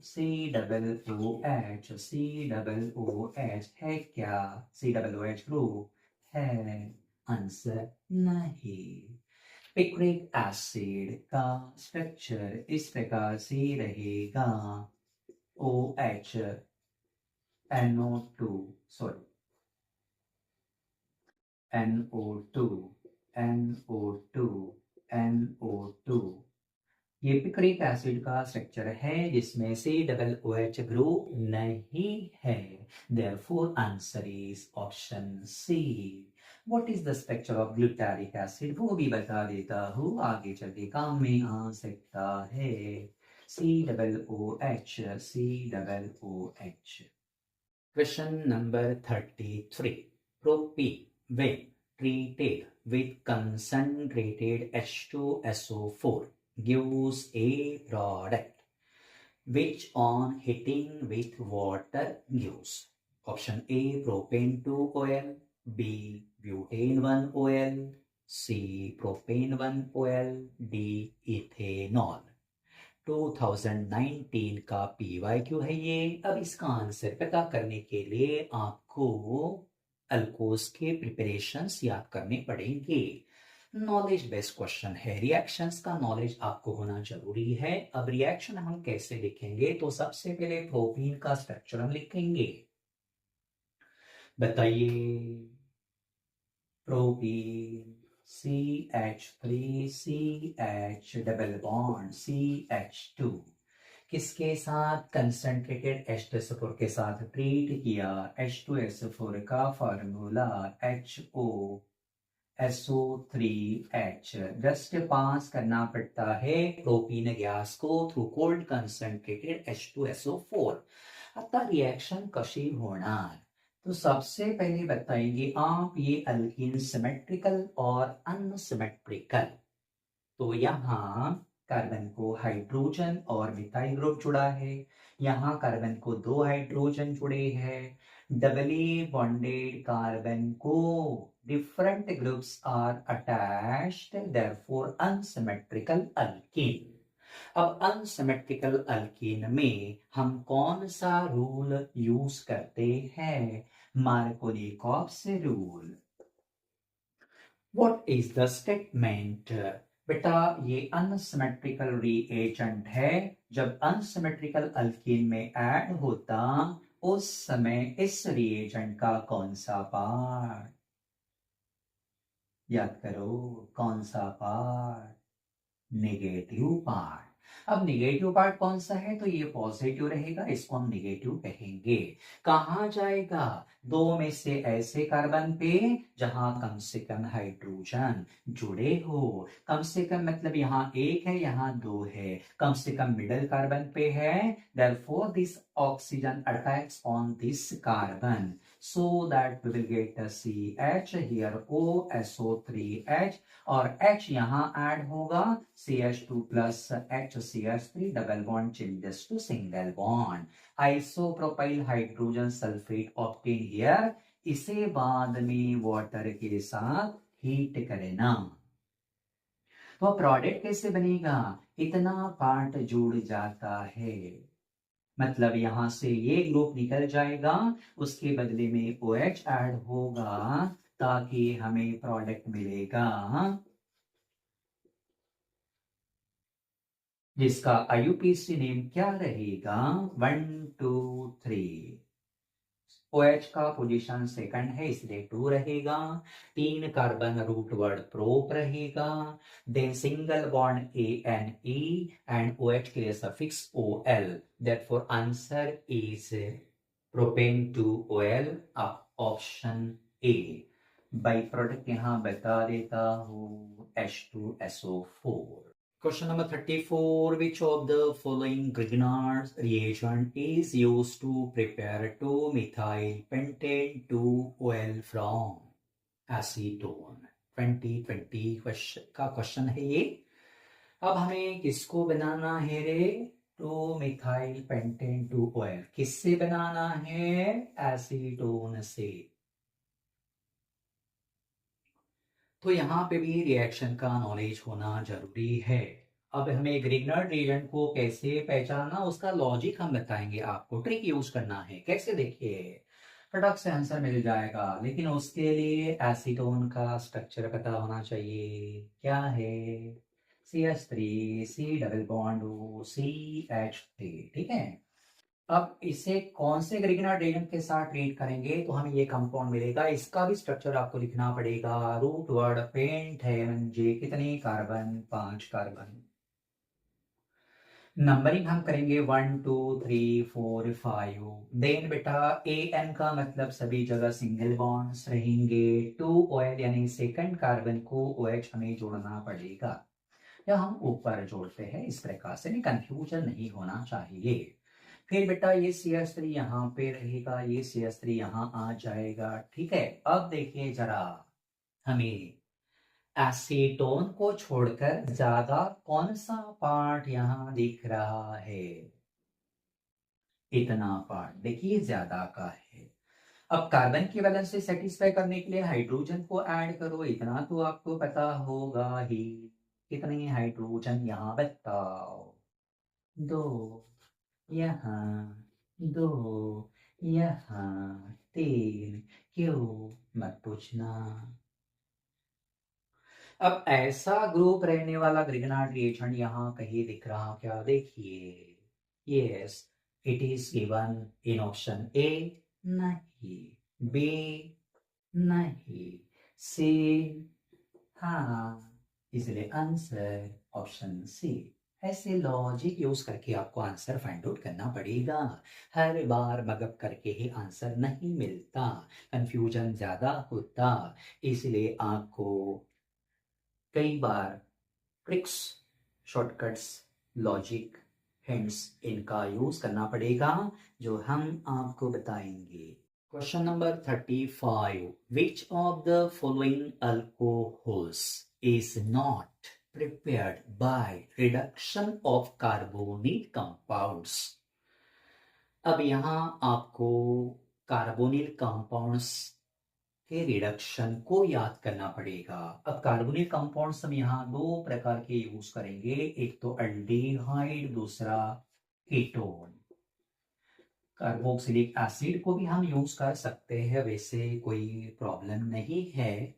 COOH, COOH है क्या? COOH ग्रुप है, आंसर नहीं। पिक्रिक एसिड का स्ट्रक्चर इस प्रकार से रहेगा, OH NO2 sorry NO2 NO2 NO2, ये पिक्रिक एसिड का स्ट्रक्चर है जिसमें COOH ग्रुप नहीं है, therefore answer is option C. What is the structure of glutaric acid, वो भी बता देता हूँ, आगे चल के काम में आ सकता है। COOH। Question number 33. Propene, when treated with concentrated H2SO4, gives a product which on hitting with water gives. Option A, propane 2 oil, B, butane 1 oil, C, propane 1 oil, D, ethanol। 2019 का PYQ है ये। अब इसका answer पता करने के लिए आपको अल्कोस के प्रिपरेशंस याद करने पड़ेंगे। नॉलेज बेस्ड क्वेश्चन है, रिएक्शंस का नॉलेज आपको होना जरूरी है। अब रिएक्शन हम कैसे लिखेंगे, तो सबसे पहले प्रोपीन का स्ट्रक्चर हम लिखेंगे, बताइए। Propene CH3CH double bond CH2 किसके साथ? कंसंट्रेटेड H2SO4 के साथ ट्रीट किया। H2SO4 का फॉर्मूला HOSO3H, जस्ट पास करना पड़ता है प्रोपीन गैस को थ्रू कोल्ड कंसंट्रेटेड H2SO4। आता रिएक्शन कशी होणार, तो सबसे पहले बताएंगे आप ये अल्कीन सिमेट्रिकल और अनसिमेट्रिकल। तो यहाँ कार्बन को हाइड्रोजन और मिथाइल ग्रुप जुड़ा है, यहाँ कार्बन को 2 हाइड्रोजन जुड़े हैं। डबली बॉन्डेड कार्बन को different groups are attached, therefore unsymmetrical alkene. अब अनसिमेट्रिकल अल्कीन में हम कौन सा रूल यूज करते हैं? Markovnikov's rule. What is the statement? बेटा ये अनसिमेट्रिकल रिएजेंट है, जब अनसिमेट्रिकल अल्कीन में ऐड होता उस समय इस रिएजेंट का कौन सा पार्ट, याद करो, कौन सा पार्ट? Negative part. अब निगेटिव पार्ट कौन सा है, तो ये पॉजिटिव रहेगा, इसको हम निगेटिव कहेंगे। कहाँ जाएगा, दो में से ऐसे कार्बन पे जहां कम से कम हाइड्रोजन जुड़े हो। कम से कम मतलब यहाँ एक है, यहाँ दो है, कम से कम मिडल कार्बन पे है। therefore this oxygen attacks on this carbon, so that we will get a CH here, O SO3H, और H यहाँ ऐड होगा, CH2 plus HCH3, double bond changes to single bond, isopropyl hydrogen sulfate obtain here। इसे बाद में water के साथ heat करना। तो प्रोडक्ट कैसे बनेगा, इतना पार्ट जुड़ जाता है, मतलब यहां से ये ग्रुप निकल जाएगा, उसके बदले में OH ऐड होगा, ताकि हमें प्रोडक्ट मिलेगा जिसका IUPAC नेम क्या रहेगा, 1 2 3। OH का पोजीशन सेकंड है, इसलिए 2 रहेगा। 3 कार्बन रूट वर्ड प्रोप रहेगा, then single bond ANE and OH के लिए suffix OL। Therefore answer is propane 2OL, option A. By product यहां बता देता हूं, H2SO4। Question number 34. Which of the following Grignard's reagent is used to prepare 2-methyl pentane 2-OL from acetone? 2020 का question है ये। अब हमें किसको बनाना है रे, 2-methyl pentane 2-OL किससे बनाना है, एसीटोन से। तो यहाँ पे भी रिएक्शन का नॉलेज होना जरूरी है। अब हमें ग्रिग्नार्ड रिएजेंट को कैसे पहचानना, उसका लॉजिक हम बताएंगे आपको, ट्रिक यूज करना है। कैसे, देखिए फटाक से आंसर मिल जाएगा, लेकिन उसके लिए एसीटोन का स्ट्रक्चर पता होना चाहिए। क्या है, CH3 C double bond O CH3, ठीक है। अब इसे कौन से ग्रिग्नार्ड रिएजेंट के साथ ट्रीट करेंगे तो हमें ये कंपाउंड मिलेगा। इसका भी स्ट्रक्चर आपको लिखना पड़ेगा। रूट वर्ड पेंट है, म्हणजे कितने कार्बन, 5 कार्बन। नंबरिंग हम करेंगे 1 2 3 4 5। देन बेटा AN का मतलब सभी जगह सिंगल बॉन्ड्स रहेंगे। 2OL यानी सेकंड कार्बन को OH हमें जोड़ना पड़ेगा, या हम ऊपर जोड़ते हैं, इस प्रकार से भी कंफ्यूजन नहीं होना चाहिए। फिर बेटा ये CH3 यहाँ पे रहेगा, ये CH3 यहाँ आ जाएगा, ठीक है। अब देखिए जरा, हमें एसीटोन को छोड़कर ज्यादा कौन सा पार्ट यहाँ दिख रहा है, इतना पार्ट देखिए ज्यादा का है। अब कार्बन की वैलेंस से सेटिस्फाई करने के लिए हाइड्रोजन को ऐड करो, इतना तो आपको पता होगा ही। कितने हाइड्रोजन यहाँ बताओ, 2 यहाँ, 2 यहाँ, 3, क्यों मत पूछना। अब ऐसा ग्रुप रहने वाला ग्रिग्नार्ड रिएजेंट यहाँ कहीं दिख रहा क्या, देखिए, yes it is given in option A, नहीं, बी नहीं, सी हाँ, इसलिए आंसर ऑप्शन सी। ऐसे लॉजिक यूज करके आपको आंसर फाइंड आउट करना पड़ेगा। हर बार मगअप करके ही आंसर नहीं मिलता, कंफ्यूजन ज्यादा होता, इसलिए आपको कई बार ट्रिक्स, शॉर्टकट्स, लॉजिक, हिंट्स इनका यूज करना पड़ेगा, जो हम आपको बताएंगे। Question number 35। Which of the following alcohols is not prepared by reduction of carbonyl compounds? अब यहाँ आपको कार्बोनिल कंपाउंड्स के रिडक्शन को याद करना पड़ेगा। अब कार्बोनिल कंपाउंड्स हम यहाँ 2 प्रकार के यूज करेंगे, एक तो अल्डिहाइड, दूसरा कीटोन। कार्बोक्सिलिक एसिड को भी हम यूज कर सकते हैं, वैसे कोई प्रॉब्लम नहीं है,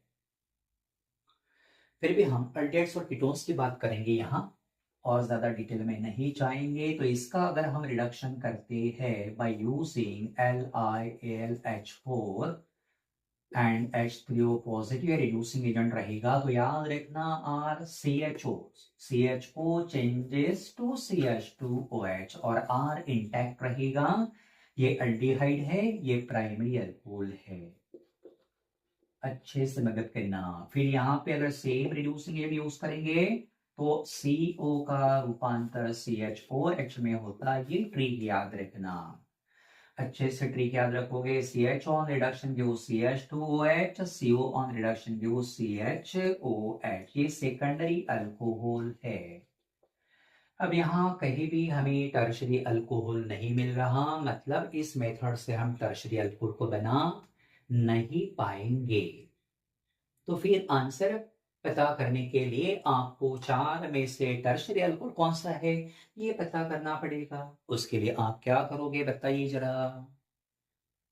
फिर भी हम अल्डिहाइड्स और कीटोन्स की बात करेंगे यहाँ, और ज्यादा डिटेल में नहीं जाएंगे। तो इसका अगर हम रिडक्शन करते हैं by using LiAlH4, and H3O positive reducing agent रहेगा, तो याद रखना CHO चेंजेस टू CH2OH और R इंटैक्ट रहेगा। ये अल्डिहाइड है, ये प्राइमरी अल्कोहल है, अच्छे से मदद करना। फिर यहाँ पे अगर सेम रिड्यूसिंग एजेंट यूज करेंगे तो CO का रूपांतर CH4H में होता है, ये ट्रिक याद रखना। अच्छे से ट्रिक याद रखोगे, CH on reduction gives CH2OH, CO on reduction gives CHOH, ये सेकेंडरी अल्कोहल है। अब यहाँ कहीं भी हमें टर्शरी अल्कोहल नहीं मिल रहा, मतलब इस मेथड से हम टर्शरी अल्कोहल को बना नहीं पाएंगे। तो फिर आंसर पता करने के लिए आपको चार में से टर्शरी अल्कोहल कौन सा है ये पता करना पड़ेगा। उसके लिए आप क्या करोगे बताइए जरा।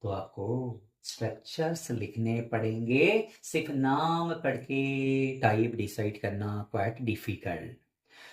तो आपको स्ट्रक्चर्स लिखने पड़ेंगे, सिर्फ नाम पढ़ के टाइप डिसाइड करना क्वाइट डिफिकल्ट।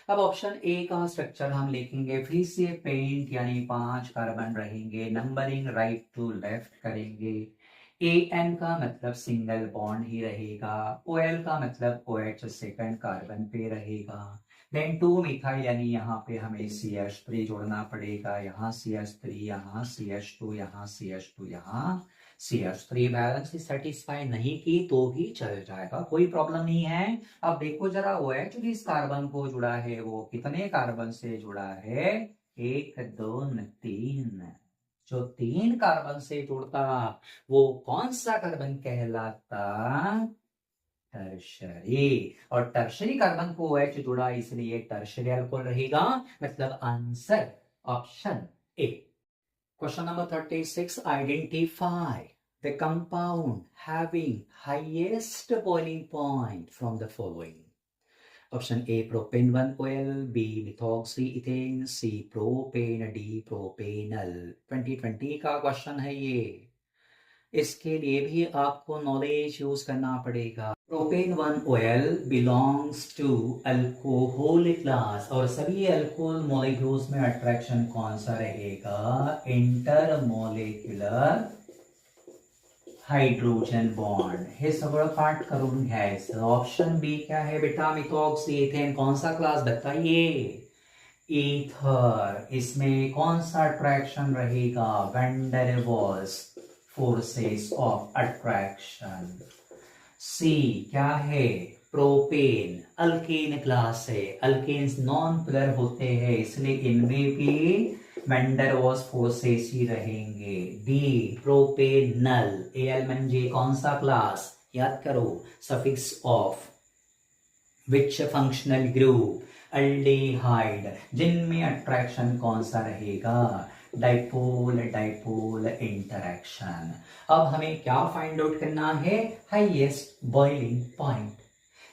अब ऑप्शन ए का स्ट्रक्चर हम लिखेंगे, फिर से पेंट यानी 5 कार्बन रहेंगे, नंबरिंग राइट टू लेफ्ट करेंगे। AN का मतलब सिंगल बॉन्ड ही रहेगा, OL का मतलब OH सेकंड कार्बन पे रहेगा। देन 2 मिथाइल यानी यहाँ पे हमें CH3 जोड़ना पड़ेगा, यहाँ CH3, यहाँ CH2, यहाँ CH2, यहाँ CH3। बैलेंस सेटिस्फाई नहीं की तो भी चल जाएगा, कोई प्रॉब्लम नहीं है। अब देखो जरा OH जिस कार्बन को जुड़ा है वो कितने कार्बन से जुड़ा है, 1 2 3। जो 3 कार्बन से जुड़ता वो कौन सा कार्बन कहलाता, टर्शरी। और टर्शरी कार्बन को OH जुड़ा इसलिए टर्शरी अल्कोहल रहेगा, मतलब answer option A. Question number 36, identify the compound having highest boiling point from the following. Option A propane 1 ol, B methoxy ethane, C propane, D propanal. 2020 का question है ये, इसके लिए भी आपको नॉलेज यूज करना पड़ेगा। Propane 1 ol belongs to alcohol class, और सभी अल्कोहल मॉलिक्यूल्स में अट्रैक्शन कौन सा रहेगा, इंटरमॉलिक्युलर हाइड्रोजन बॉन्ड। हे सगळं पाठ करून घ्यायचं। ऑप्शन बी क्या है बेटा, मिथॉक्सी इथेन, कौन सा क्लास बताइए, ईथर। इसमें कौन सा अट्रैक्शन रहेगा, van der Waals forces of attraction. C क्या है, प्रोपेन, अल्केन क्लास है, अल्केन्स नॉन पोलर होते हैं इसलिए इनमें भी वैन डेर वाल्स फोर्सेस ही रहेंगे। डी प्रोपेनल, एल म्हणजे कौन सा क्लास, याद करो, suffix of which functional group, aldehyde, जिनमें अट्रैक्शन कौन सा रहेगा, डाइपोल डाइपोल इंटरैक्शन। अब हमें क्या फाइंड आउट करना है, हाईएस्ट बॉइलिंग पॉइंट।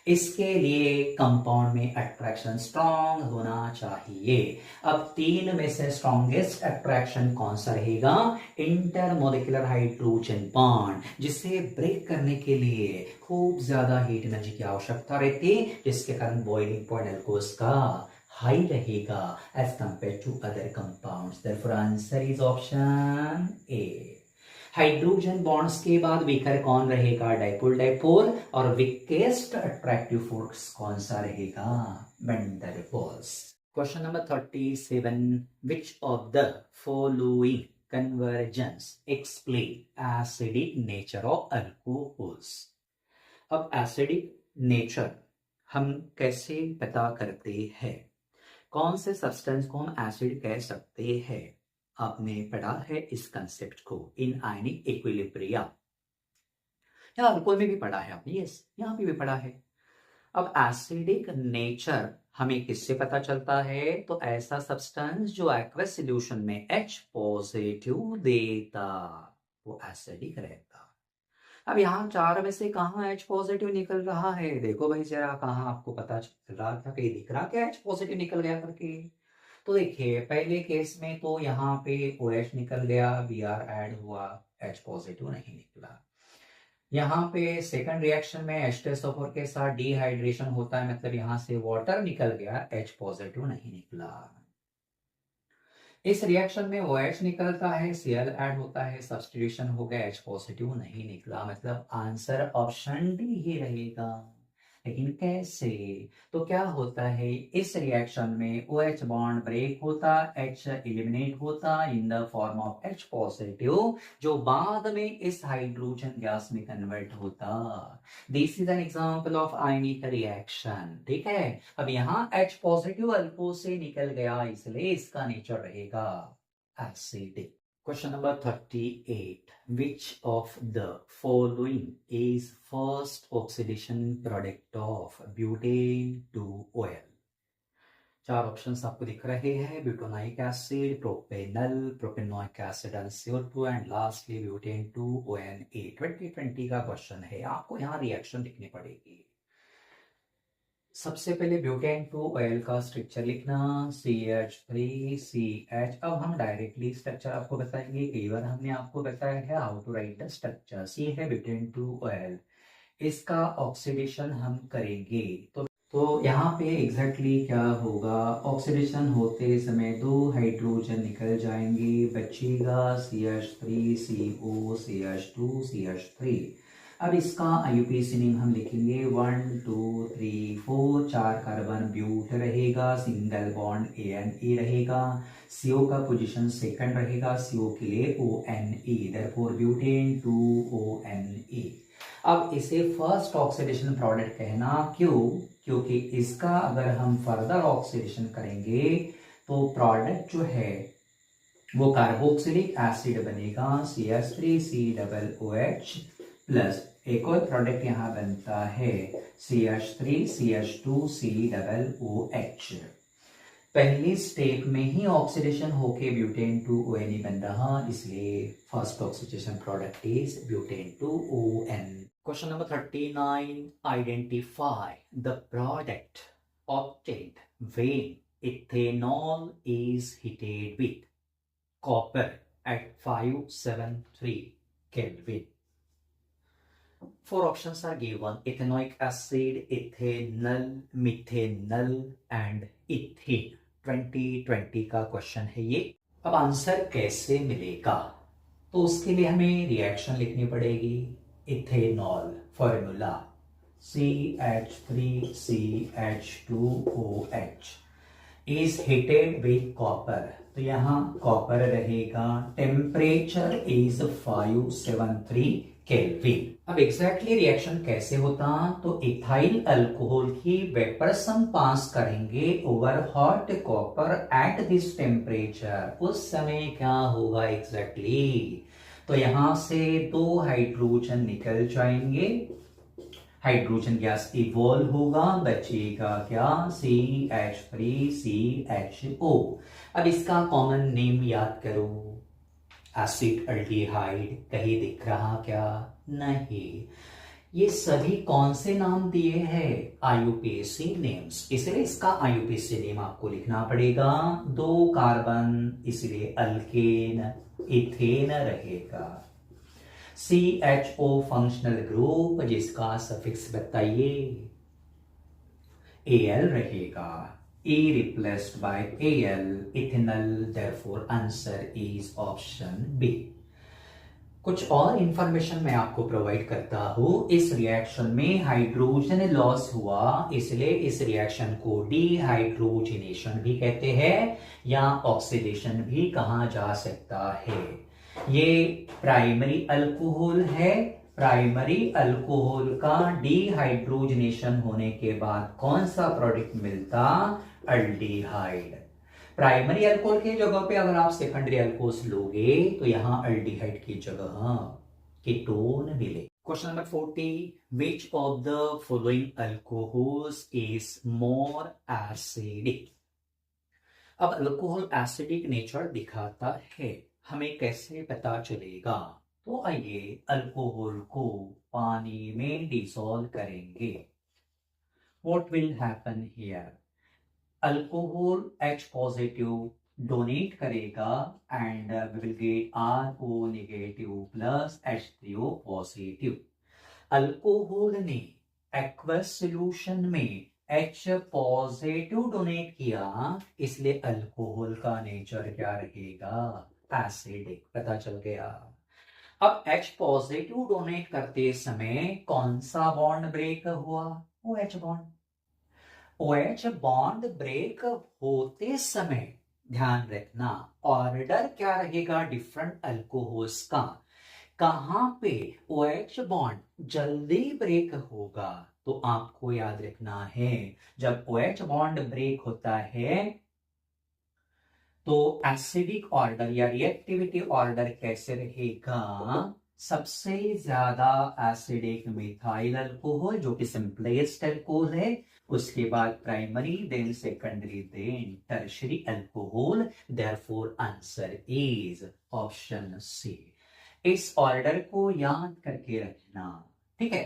इसके लिए कंपाउंड में अट्रैक्शन स्ट्रॉन्ग होना चाहिए। अब 3 में से स्ट्रॉन्गेस्ट अट्रैक्शन कौन सा रहेगा, इंटरमॉलिक्युलर हाइड्रोजन बॉन्ड, जिसे ब्रेक करने के लिए खूब ज्यादा हीट एनर्जी की आवश्यकता रहती है, जिसके कारण बॉइलिंग पॉइंट अल्कोहल्स का हाई रहेगा as compare to other compounds. Therefore answer is option A. Hydrogen bonds के बाद वीकर कौन रहेगा, डाइपोल डाइपोल, और वीकेस्ट अट्रैक्टिव फोर्स कौन सा रहेगा, van der Waals. Question number 37, which of the following convergence explain acidic nature of alcohols. अब acidic nature हम कैसे पता करते हैं, कौन से सब्सटेंस को हम एसिड कह सकते हैं। आपने पढ़ा है इस कंसेप्ट को इन आयनिक इक्विलिब्रिया, या अल्कोहल में भी पढ़ा है आपने, यस यहाँ पे भी पढ़ा है। अब एसिडिक नेचर हमें किससे पता चलता है, तो ऐसा सब्सटेंस जो एक्वस सॉल्यूशन में H पॉजिटिव देता वो एसिडिक रहता। अब यहाँ 4 में से कहाँ H पॉजिटिव निकल रहा है, देखो भाई जरा, कहाँ आपको पता चल रहा था, कहीं दिख रहा क्या H पॉजिटिव निकल गया करके। तो देखिए पहले केस में तो यहाँ पे OH निकल गया, Br ऐड हुआ, H पॉजिटिव नहीं निकला। यहाँ पे सेकंड रिएक्शन में H2SO4 के साथ डिहाइड्रेशन होता है, मतलब यहाँ से वाटर निकल गया, H पॉजिटिव नहीं निकला। इस रिएक्शन में OH निकलता है, Cl ऐड होता है, सब्स्टिट्यूशन हो गया, H पॉजिटिव नहीं निकला, मतलब आंसर ऑप्शन डी ही रहेगा। लेकिन कैसे? तो क्या होता है इस रिएक्शन में OH बॉन्ड ब्रेक होता, H एलिमिनेट होता in the form of H positive, जो बाद में इस हाइड्रोजन गैस में कन्वर्ट होता। This is an example of ionic reaction. ठीक है, अब यहाँ H पॉजिटिव अल्कोहल से निकल गया, इसलिए इसका नेचर रहेगा acidic. Question number 38. Which of the following is first oxidation product of butane to oil? चार ऑप्शंस आपको दिख रहे हैं, butanoic acid, propanal, propanoic acid and CO2 and lastly butane 2ONA। 2020 का क्वेश्चन है, आपको यहाँ रिएक्शन लिखनी पड़ेगी। सबसे पहले ब्यूटेन टू ऑयल का स्ट्रक्चर लिखना, CH3CH। अब हम डायरेक्टली स्ट्रक्चर आपको बताएंगे, कई बार हमने आपको बताया है how to write the structure. C है ब्यूटेन टू ऑयल, इसका ऑक्सीडेशन हम करेंगे तो यहाँ पे एग्जैक्टली क्या होगा, ऑक्सीडेशन होते समय दो हाइड्रोजन निकल जाएंगे, बचेगा CH3CO CH2 CH3। अब इसका IUPAC नेम हम लिखेंगे 1 2 3 4, 4 कार्बन ब्यूट रहेगा, सिंगल बॉन्ड ANA रहेगा, CO का पोजीशन सेकंड रहेगा, CO के लिए ONA, देयरफॉर ब्यूटेन 2ONA। अब इसे फर्स्ट ऑक्सीडेशन प्रोडक्ट कहना, क्यों? क्योंकि इसका अगर हम फर्दर ऑक्सीडेशन करेंगे तो प्रोडक्ट जो है वो कार्बोक्सिलिक एसिड बनेगा, CH3COOH प्लस एक और प्रोडक्ट यहाँ बनता है CH3CH2COOH। पहली स्टेप में ही ऑक्सीडेशन होके ब्यूटेन 2ONA बन रहा, इसलिए first oxidation product is butane 2ON। Question number 39. Identify the product obtained when ethanol is heated with copper at 573 Kelvin. Four options are given: ethanoic acid, ethanol, methanol and ethene। 2020 का question है ये। अब answer कैसे मिलेगा, तो उसके लिए हमें रिएक्शन लिखनी पड़ेगी। Ethanol formula CH3CH2OH is heated with copper, तो यहाँ कॉपर रहेगा, टेम्परेचर इज 573 केल्विन। अब एग्जैक्टली रिएक्शन कैसे होता, तो इथाइल अल्कोहल की वेपर्स हम पास करेंगे over hot copper at this temperature, उस समय क्या होगा एग्जैक्टली, तो यहां से दो हाइड्रोजन निकल जाएंगे, हाइड्रोजन गैस इवॉल्व होगा, बचेगा क्या, CH3CHO। अब इसका कॉमन नेम याद करो, एसिड अल्डिहाइड, कहीं दिख रहा क्या, नहीं। ये सभी कौन से नाम दिए हैं, IUPAC नेम्स, इसलिए इसका IUPAC नेम आपको लिखना पड़ेगा। दो कार्बन, इसलिए अल्केन, इथेन रहेगा। CHO फंक्शनल ग्रुप, जिसका सफिक्स बताइए, Al रहेगा, E replaced by Al, ethanol, therefore answer is option B। कुछ और इंफॉर्मेशन मैं आपको प्रोवाइड करता हूं, इस रिएक्शन में हाइड्रोजन लॉस हुआ, इसलिए इस रिएक्शन को डिहाइड्रोजनेशन भी कहते हैं या ऑक्सीडेशन भी कहा जा सकता है। ये प्राइमरी अल्कोहल है, प्राइमरी अल्कोहल का डिहाइड्रोजनेशन होने के बाद कौन सा प्रोडक्ट मिलता, अल्डिहाइड। प्राइमरी अल्कोहल की जगह पे अगर आप सेकेंडरी अल्कोहल लोगे तो यहां अल्डिहाइड की जगह कीटोन मिले। Question number 40. Which of the following alcohols is more acidic. अब अल्कोहल एसिडिक नेचर दिखाता है, हमें कैसे पता चलेगा, तो आइए अल्कोहल को पानी में डिसॉल्व करेंगे। What will happen here, alcohol H positive donate करेगा and we will get RO negative plus H3O positive. Alcohol ने एक्वस सॉल्यूशन में H पॉजिटिव डोनेट किया, इसलिए अल्कोहल का नेचर क्या रहेगा, एसिडिक, पता चल गया। अब H पॉजिटिव डोनेट करते समय कौन सा बॉन्ड ब्रेक हुआ, OH bond. OH bond break होते समय ध्यान रखना ऑर्डर क्या रहेगा डिफरेंट अल्कोहल्स का, कहां पे OH बॉन्ड जल्दी ब्रेक होगा, तो आपको याद रखना है जब OH बॉन्ड ब्रेक होता है तो एसिडिक ऑर्डर या रिएक्टिविटी ऑर्डर कैसे रहेगा, सबसे ज्यादा एसिडिक मिथाइल अल्कोहल जो कि सिंपलेस्ट अल्कोहल है, उसके बाद primary, then secondary, then tertiary alcohol. Therefore answer is option C. इस ऑर्डर को याद करके रखना, ठीक है।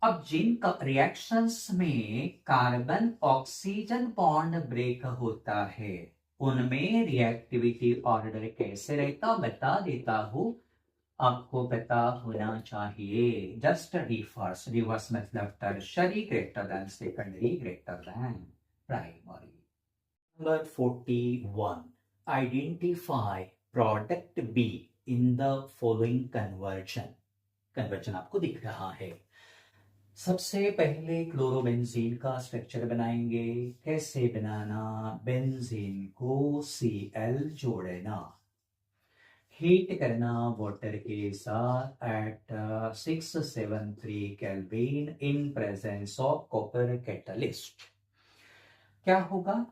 अब जिन रिएक्शंस में कार्बन ऑक्सीजन बॉन्ड ब्रेक होता है उनमें रिएक्टिविटी ऑर्डर कैसे रहता बता देता हूं, आपको पता होना चाहिए। जस्ट रिवर्स, रिवर्स मतलब tertiary greater than secondary greater than primary. Number 41, identify product be in the following conversion. Conversion आपको दिख रहा है। सबसे पहले क्लोरोबेंजीन का स्ट्रक्चर बनाएंगे। कैसे बनाना, बेंजीन को Cl जोड़ना, हीट करना वाटर के साथ at 673 kelvin in presence of copper catalyst. क्या होगा,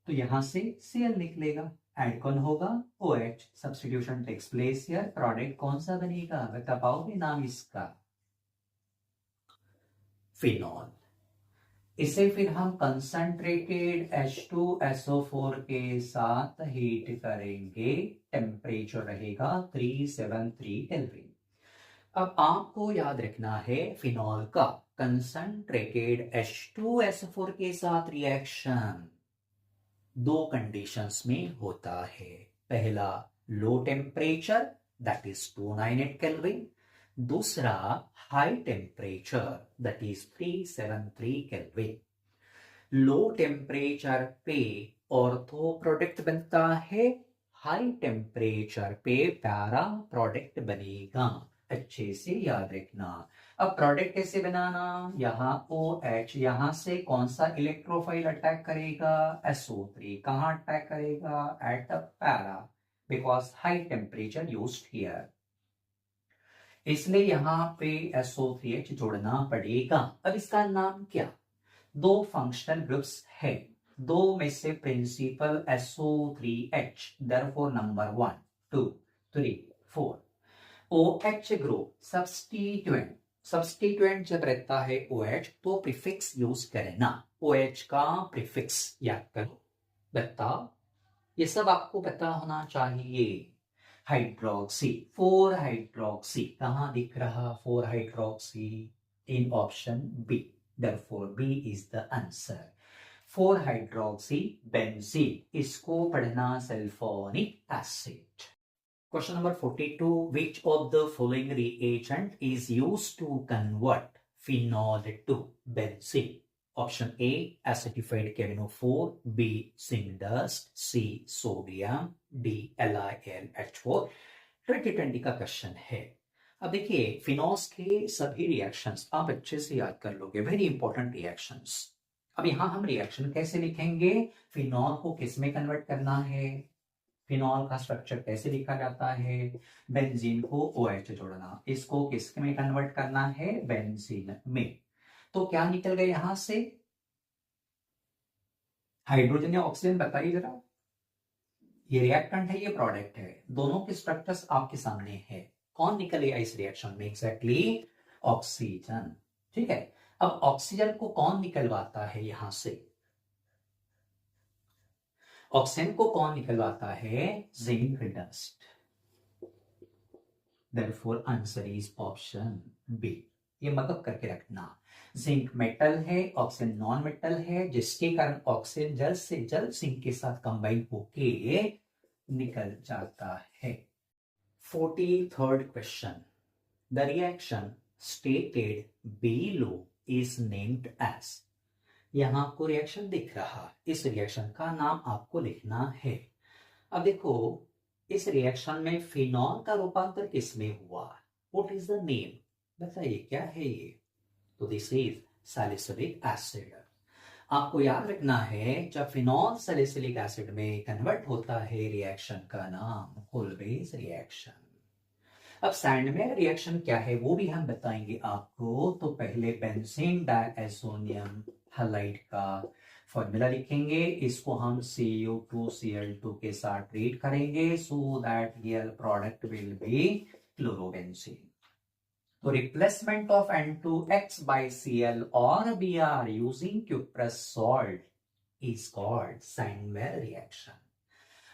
तो यहां से Cl निकलेगा, ऐड कौन होगा, OH, substitution takes place here. Product कौन सा बनेगा, बता पाओगे नाम इसका, फिनॉल। इसे फिर हम कंसंट्रेटेड H2SO4 के साथ हीट करेंगे, टेम्परेचर रहेगा 373 केल्विन। अब आपको याद रखना है फिनॉल का कंसंट्रेटेड H2SO4 के साथ रिएक्शन दो कंडीशंस में होता है। पहला low temperature that is 298 kelvin, दूसरा high temperature that is 373 kelvin. Low temperature पे ऑर्थो प्रोडक्ट बनता है, हाई टेम्परेचर पे पैरा प्रोडक्ट बनेगा, अच्छे से याद रखना। अब प्रोडक्ट कैसे बनाना, यहाँ OH, यहां से कौन सा इलेक्ट्रोफाइल अटैक करेगा, SO3, कहां अटैक करेगा, at the para, because high temperature used here, इसलिए यहां पे SO3H जोड़ना पड़ेगा। अब इसका नाम क्या, दो फंक्शनल ग्रुप्स है, दो में से principal SO3H, therefore number 1 2 3 4। OH group substituent, substituent जब रहता है OH तो प्रीफिक्स यूज करना, OH का प्रीफिक्स याद करो, बताओ, ये सब आपको पता होना चाहिए। हाइड्रोक्सी, 4 हाइड्रोक्सी, कहां दिख रहा 4 hydroxy, in option B, therefore B is the answer। 4 hydroxy benzene, इसको पढ़ना sulphonic acid. Question number 42, which of the following reagent is used to convert phenol to benzene? Option A, acidified KNO4, B, zinc dust, C, sodium, D, LiLH4। 2020 का question है। अब देखिए phenols के सभी reactions आप अच्छे से याद कर लोगे, वेरी इंपॉर्टेंट रिएक्शंस। अब यहां हम रिएक्शन कैसे लिखेंगे, फिनॉल को किस में कन्वर्ट करना है, फिनॉल का स्ट्रक्चर कैसे लिखा जाता है, बेंजीन को OH जोड़ना, इसको किस में कन्वर्ट करना है, बेंजीन में। तो क्या निकल गए यहां से, हाइड्रोजन या ऑक्सीजन, बताइए जरा। ये रिएक्टेंट है, ये प्रोडक्ट है, दोनों के स्ट्रक्चर्स आपके सामने है, कौन निकलेगा इस रिएक्शन में, एग्जैक्टली ऑक्सीजन, ठीक है। अब ऑक्सीजन को कौन निकलवाता है यहां से, ऑक्सीजन को कौन निकलवाता है, zinc dust, therefore answer is option B. ये मतलब करके रखना, जिंक मेटल है, ऑक्सीजन नॉन मेटल है, जिसके कारण ऑक्सीजन जल्द से जल्द जिंक के साथ कंबाइन होके निकल जाता है। 43rd question, the reaction stated below is named as। यहाँ आपको रिएक्शन दिख रहा, इस रिएक्शन का नाम आपको लिखना है। अब देखो, इस रिएक्शन में फिनॉल का रूपांतर किसमें हुआ? What is the name? बताइए क्या है ये? तो दिस इज सैलिसिलिक एसिड। आपको याद रखना है, जब फिनॉल सैलिसिलिक एसिड में कन्वर्ट होता है, रिएक्शन का नाम होलबेज रिएक्शन। अब सैंडमेयर रिएक्शन क्या है वो भी हम बताएंगे आपको। तो पहले बेंजीन डायज़ोनियम हैलाइड का फॉर्मूला लिखेंगे, इसको हम CU2Cl2 के साथ ट्रीट करेंगे, so that real product will be chlorobenzene. तो replacement of N2X by Cl or Br using cuprous salt is called Sandmeyer reaction.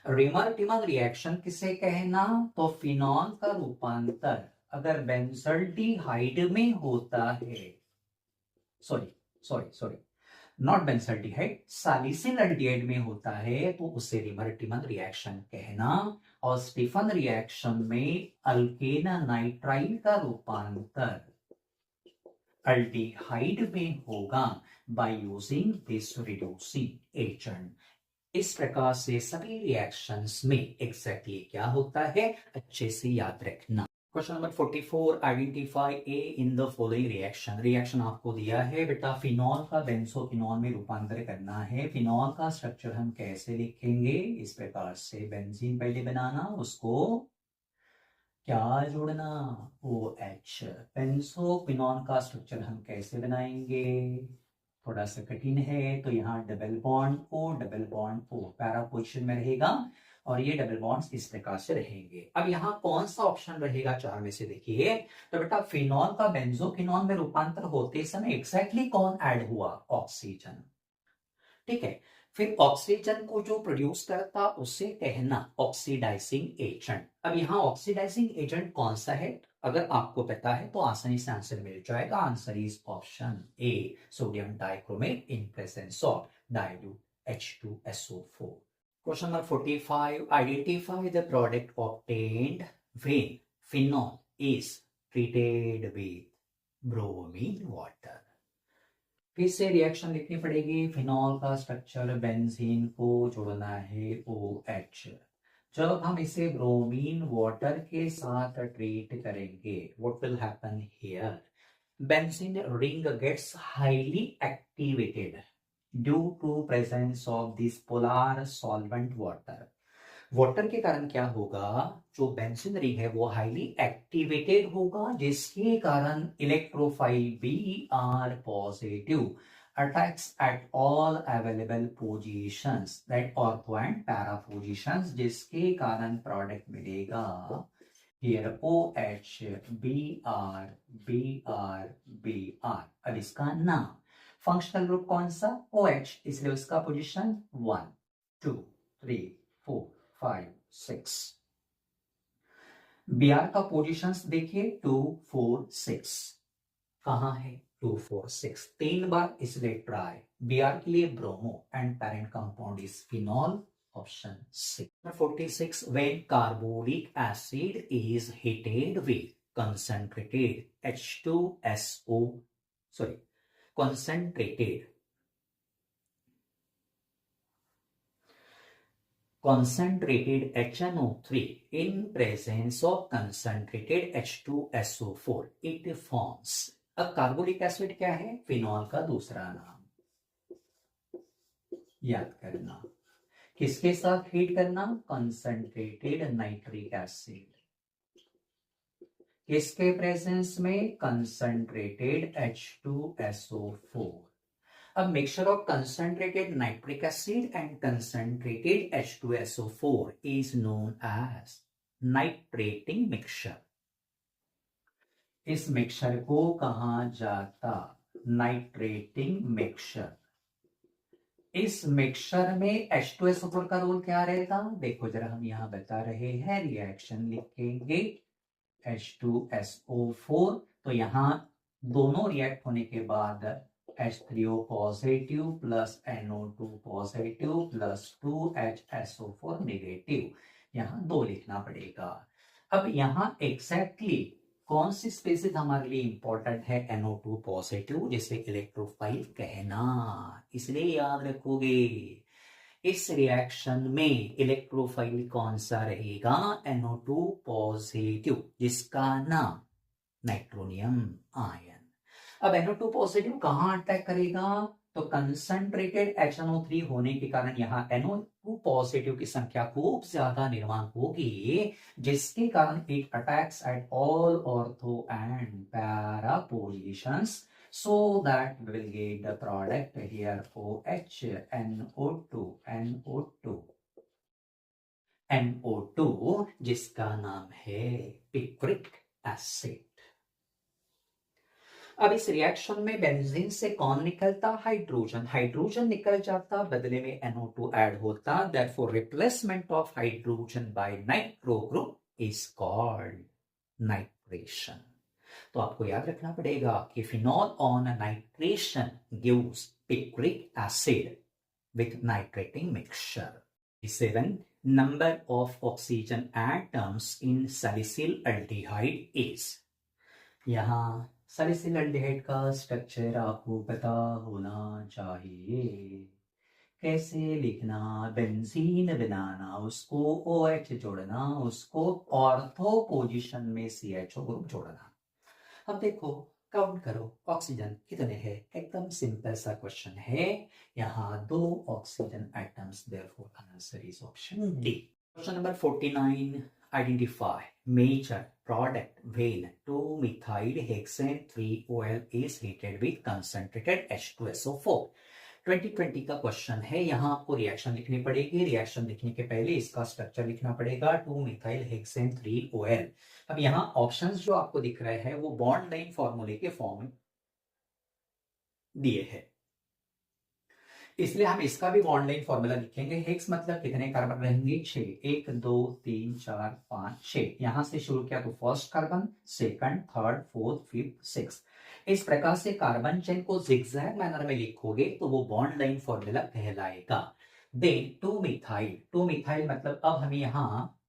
Reamer Timmer reaction किसे कहना? तो फिनॉल का रूपांतर अगर बेंजल्डिहाइड में होता है, सॉरी नॉट बेंजल्डिहाइड, सैलिसिलडिहाइड में होता है, तो उसे रिमर टिमर रिएक्शन कहना। और स्टीफन रिएक्शन में अल्केन नाइट्राइल का रूपांतर अल्डिहाइड में होगा by using this reducing agent. इस प्रकार से सभी रिएक्शंस में एग्जैक्टली क्या होता है, अच्छे से याद रखना। Question number 44, identify A in the following reaction. Reaction आपको दिया है बेटा, फिनॉल का बेंजोफिनॉल में रूपांतर करना है। फिनॉल का स्ट्रक्चर हम कैसे लिखेंगे? इस प्रकार से बेंजीन पहले बनाना, उसको क्या जोड़ना? OH। बेंजोफिनॉल का स्ट्रक्चर हम कैसे बनाएंगे? थोड़ा सा कठिन है, तो यहाँ double bond O para position में रहेगा, और ये डबल बॉन्ड्स इस प्रकार से रहेंगे। अब यहाँ कौन सा ऑप्शन रहेगा चार में से? देखिए, तो बेटा फिनॉल का बेंजोफिनॉल में रूपांतर होते समय एग्जैक्टली कौन ऐड हुआ? ऑक्सीजन। ठीक है, फिर ऑक्सीजन को जो प्रोड्यूस करता उसे कहना ऑक्सीडाइजिंग एजेंट। अब यहाँ ऑक्सीडाइजिंग एजेंट कौन सा है? अगर आपको पता है तो आसानी से आंसर मिल जाएगा। Answer is option A, sodium dichromate in presence of dilute H2SO4। Question number 45, identify the product obtained when phenol is treated with bromine water. फिर से रिएक्शन लिखनी पड़ेगी। फिनॉल का स्ट्रक्चर, बेंजीन को जोड़ना है OH। जब हम इसे ब्रोमीन वाटर के साथ ट्रीट करेंगे, what will happen here? Benzene ring gets highly activated due to presence of this polar solvent water. Water के कारण क्या होगा? जो बेंजीन रिंग है वो हाईली एक्टिवेटेड होगा, जिसके कारण electrophile Br positive attacks at all available positions, that ortho and para positions, जिसके कारण प्रोडक्ट मिलेगा here OH Br Br Br। अब इसका नाम, फंक्शनल ग्रुप कौन सा? OH, इसलिए उसका पोजीशन 1 2 3 4 5 6। Br का पोजीशंस देखिए 2 4 6, कहां है? 2 4 6, 3 बार, इसलिए ट्राई। Br के लिए bromo and parent compound is phenol, option C. 46, when carbolic acid is heated with concentrated H2SO, sorry, concentrated HNO3 in presence of concentrated H2SO4, it forms। अब carbolic acid क्या है? Phenol का दूसरा नाम, याद करना। किसके साथ हीट करना? Concentrated nitric acid. किसके प्रेजेंस में? Concentrated H2SO4। अब mixture of concentrated nitric acid and concentrated H2SO4 is known as nitrating mixture. इस मिक्सचर को कहा जाता? Nitrating mixture. इस मिक्सचर में H2SO4 का रोल क्या रहेगा? देखो जरा, हम यहां बता रहे हैं, रिएक्शन लिखेंगे H2SO4, तो यहां दोनों रिएक्ट होने के बाद H3O positive plus NO2 positive plus 2HSO4 negative, यहां 2 लिखना पड़ेगा। अब यहां एग्जैक्टली कौन सी स्पीसीज हमारे लिए इंपॉर्टेंट है NO2 पॉजिटिव, जिसे इलेक्ट्रोफाइल कहना, इसलिए याद रखोगे इस रिएक्शन में इलेक्ट्रोफाइल कौन सा रहेगा, NO2 पॉजिटिव, जिसका नाम नाइट्रोनियम आयन। अब NO2 पॉजिटिव कहां अटैक करेगा, तो कंसंट्रेटेड HNO3 होने के कारण यहाँ NO2 पॉजिटिव की संख्या खूब ज्यादा निर्माण होगी, जिसके कारण it attacks at all ortho and para positions, so that we will get the product here OH, NO2, NO2, NO2, जिसका नाम है पिक्रिक एसिड। अब इस रिएक्शन में बेंजीन से कौन निकलता, हाइड्रोजन, हाइड्रोजन निकल जाता, बदले में NO2 ऐड होता, therefore replacement of hydrogen by nitro group is called nitration। तो आपको याद रखना पड़ेगा कि phenol on nitration gives picric acid with nitrating mixture। 7 number of oxygen atoms in salicylaldehyde is, यहां सैलिसिलएल्डिहाइड का स्ट्रक्चर आपको पता होना चाहिए। कैसे लिखना, बेंजीन बनाना, उसको OH जोड़ना, उसको ऑर्थो पोजीशन में CHO ग्रुप जोड़ना। अब देखो, काउंट करो ऑक्सीजन कितने हैं, एकदम सिंपल सा क्वेश्चन है, यहाँ 2 oxygen atoms, therefore answer is option D. Question number 49, identify major product when 2-methyl hexane 3OL is heated with concentrated H2SO4। 2020 का क्वेश्चन है, यहाँ आपको रिएक्शन लिखनी पड़ेगी, रिएक्शन लिखने के पहले इसका स्ट्रक्चर लिखना पड़ेगा, 2-methyl hexane 3OL। अब यहाँ ऑप्शंस जो आपको दिख रहे हैं वो बॉन्ड लाइन फॉर्मूले के फॉर्म में दिए हैं, इसलिए हम इसका भी बॉन्ड लाइन फॉर्मूला लिखेंगे। हेक्स मतलब कितने कार्बन रहेंगे, 6, 1 2 3 4 5 6, यहां से शुरू किया तो first carbon, second, third, fourth, fifth, six, इस प्रकार से कार्बन चेन को जिगजैग मैनर में लिखोगे तो वो बॉन्ड लाइन फॉर्मूला कहलाएगा। देन 2-methyl मतलब अब हमें यहाँ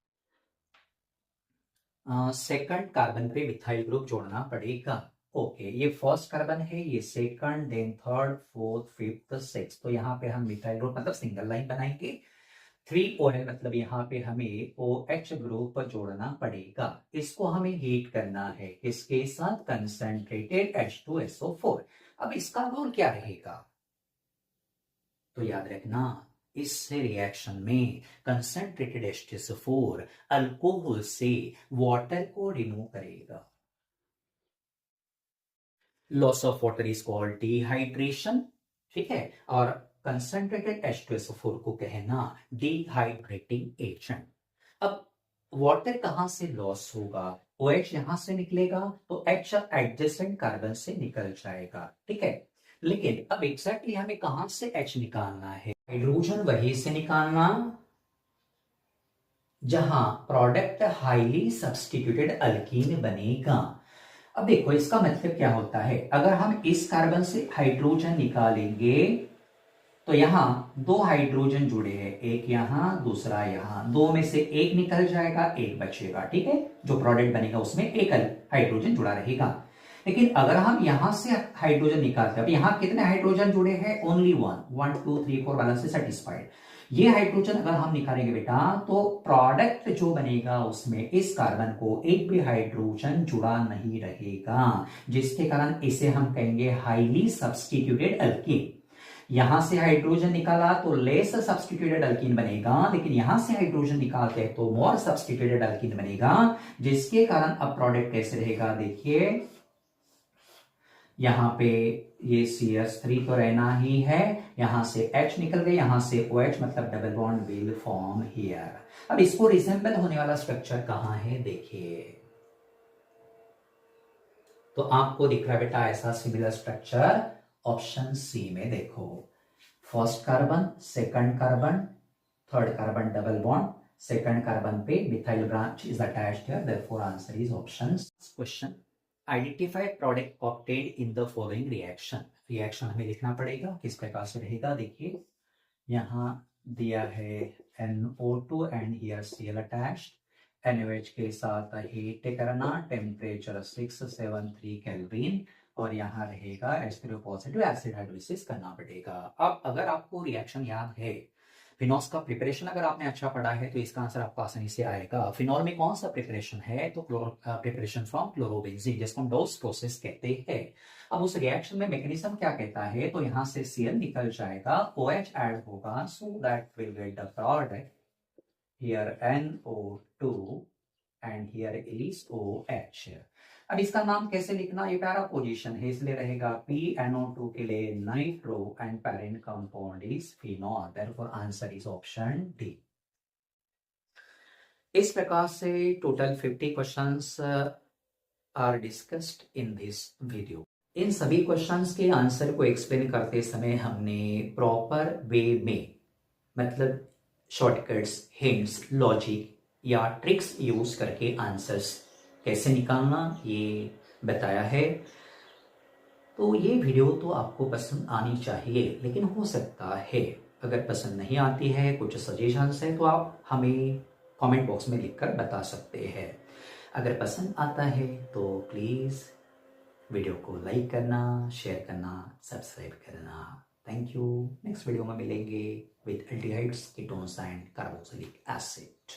सेकंड कार्बन पे मिथाइल ग्रुप जोड़ना पड़ेगा। ओके, ये फर्स्ट कार्बन है, ये second, then third, fourth, fifth, six, तो यहाँ पे हम मिथाइल ग्रुप मतलब सिंगल लाइन बनाएंगे। 3OL मतलब यहाँ पे हमें OH ग्रुप जोड़ना पड़ेगा, इसको हमें हीट करना है, इसके साथ कंसंट्रेटेड H2SO4। अब इसका रोल क्या रहेगा, तो याद रखना इस रिएक्शन में कंसंट्रेटेड H2SO4 अल्कोहल से वाटर को रिमूव करेगा। Loss of water is called dehydration, ठीक है, और कंसंट्रेटेड H2SO4 को कहना डिहाइड्रेटिंग एजेंट। अब वाटर कहां से लॉस होगा, OH यहां से निकलेगा तो H एडजेसेंट कार्बन से निकल जाएगा, ठीक है, लेकिन अब एग्जैक्टली हमें कहां से H निकालना है, हाइड्रोजन वहीं से निकालना जहां प्रोडक्ट हाईली सब्स्टिट्यूटेड अल्कीन बनेगा। अब देखो इसका मतलब क्या होता है, अगर हम इस कार्बन से हाइड्रोजन निकालेंगे तो यहां 2 हाइड्रोजन जुड़े हैं, एक यहां दूसरा यहां, 2 में से एक निकल जाएगा, एक बचेगा, ठीक है, जो प्रोडक्ट बनेगा उसमें एक हाइड्रोजन जुड़ा रहेगा। लेकिन अगर हम यहां से हाइड्रोजन निकालते हैं, अब यहां कितने हाइड्रोजन जुड़े हैं, ओनली 1 2 3 4 बैलेंस से सेटिस्फाइड। ये हाइड्रोजन अगर हम निकालेंगे बेटा तो प्रोडक्ट जो बनेगा उसमें इस कार्बन को एक भी हाइड्रोजन जुड़ा नहीं रहेगा, जिसके कारण इसे हम कहेंगे हाईली सब्स्टिट्यूटेड अल्कीन। यहां से हाइड्रोजन निकाला तो लेस सब्स्टिट्यूटेड अल्कीन बनेगा, लेकिन यहां से हाइड्रोजन निकालते हैं तो मोर सब्स्टिट्यूटेड अल्कीन बनेगा, जिसके कारण अब प्रोडक्ट कैसे रहेगा, देखिए यहां पे ये CH3 तो रहना ही है, यहां से H निकल गए, यहां से OH मतलब double bond will form here. अब इसको रिजेंबल होने वाला स्ट्रक्चर कहां है, देखिए तो आपको दिख रहा है बेटा ऐसा सिमिलर स्ट्रक्चर ऑप्शन सी में, देखो first carbon, second carbon, third carbon double bond, second carbon पे methyl branch is attached here, therefore answer is option. Question, identify product obtained in the following reaction. Reaction हमें लिखना पड़ेगा, किस प्रकार से रहेगा, देखिए यहां दिया है NO2 and here Cl attached, NaOH के साथ हीट करना, टेम्परेचर 673 केल्विन, और यहाँ रहेगा H3O पॉजिटिव, एसिड हाइड्रोलिसिस करना पड़ेगा। अब अगर आपको रिएक्शन याद है, फिनॉल्स का प्रिपरेशन अगर आपने अच्छा पढ़ा है तो इसका आंसर आपको आसानी से आएगा। फिनॉल में कौन सा प्रिपरेशन है, तो प्रिपरेशन फ्रॉम क्लोरोबेंजीन, जिसको हम डोस प्रोसेस कहते हैं। अब उस रिएक्शन में मैकेनिज्म क्या कहता है, तो यहाँ से Cl निकल जाएगा, OH ऐड होगा, so that will get the product here NO2 and here is OH। अब इसका नाम कैसे लिखना, ये पैरा पोजीशन है इसलिए रहेगा PNO2 के लिए nitro and parent compound is phenol, therefore answer is option D. इस प्रकार से total 50 questions are discussed in this video. इन सभी क्वेश्चंस के आंसर को एक्सप्लेन करते समय हमने प्रॉपर वे में, मतलब शॉर्टकट्स, हिंट्स, लॉजिक या ट्रिक्स यूज करके आंसर्स कैसे निकालना ये बताया है। तो ये वीडियो तो आपको पसंद आनी चाहिए, लेकिन हो सकता है अगर पसंद नहीं आती है, कुछ सजेशंस है, तो आप हमें कमेंट बॉक्स में लिखकर बता सकते हैं। अगर पसंद आता है तो प्लीज़ वीडियो को लाइक करना, शेयर करना, सब्सक्राइब करना। Thank you. नेक्स्ट वीडियो में मिलेंगे with aldehydes, ketones and carboxylic acid.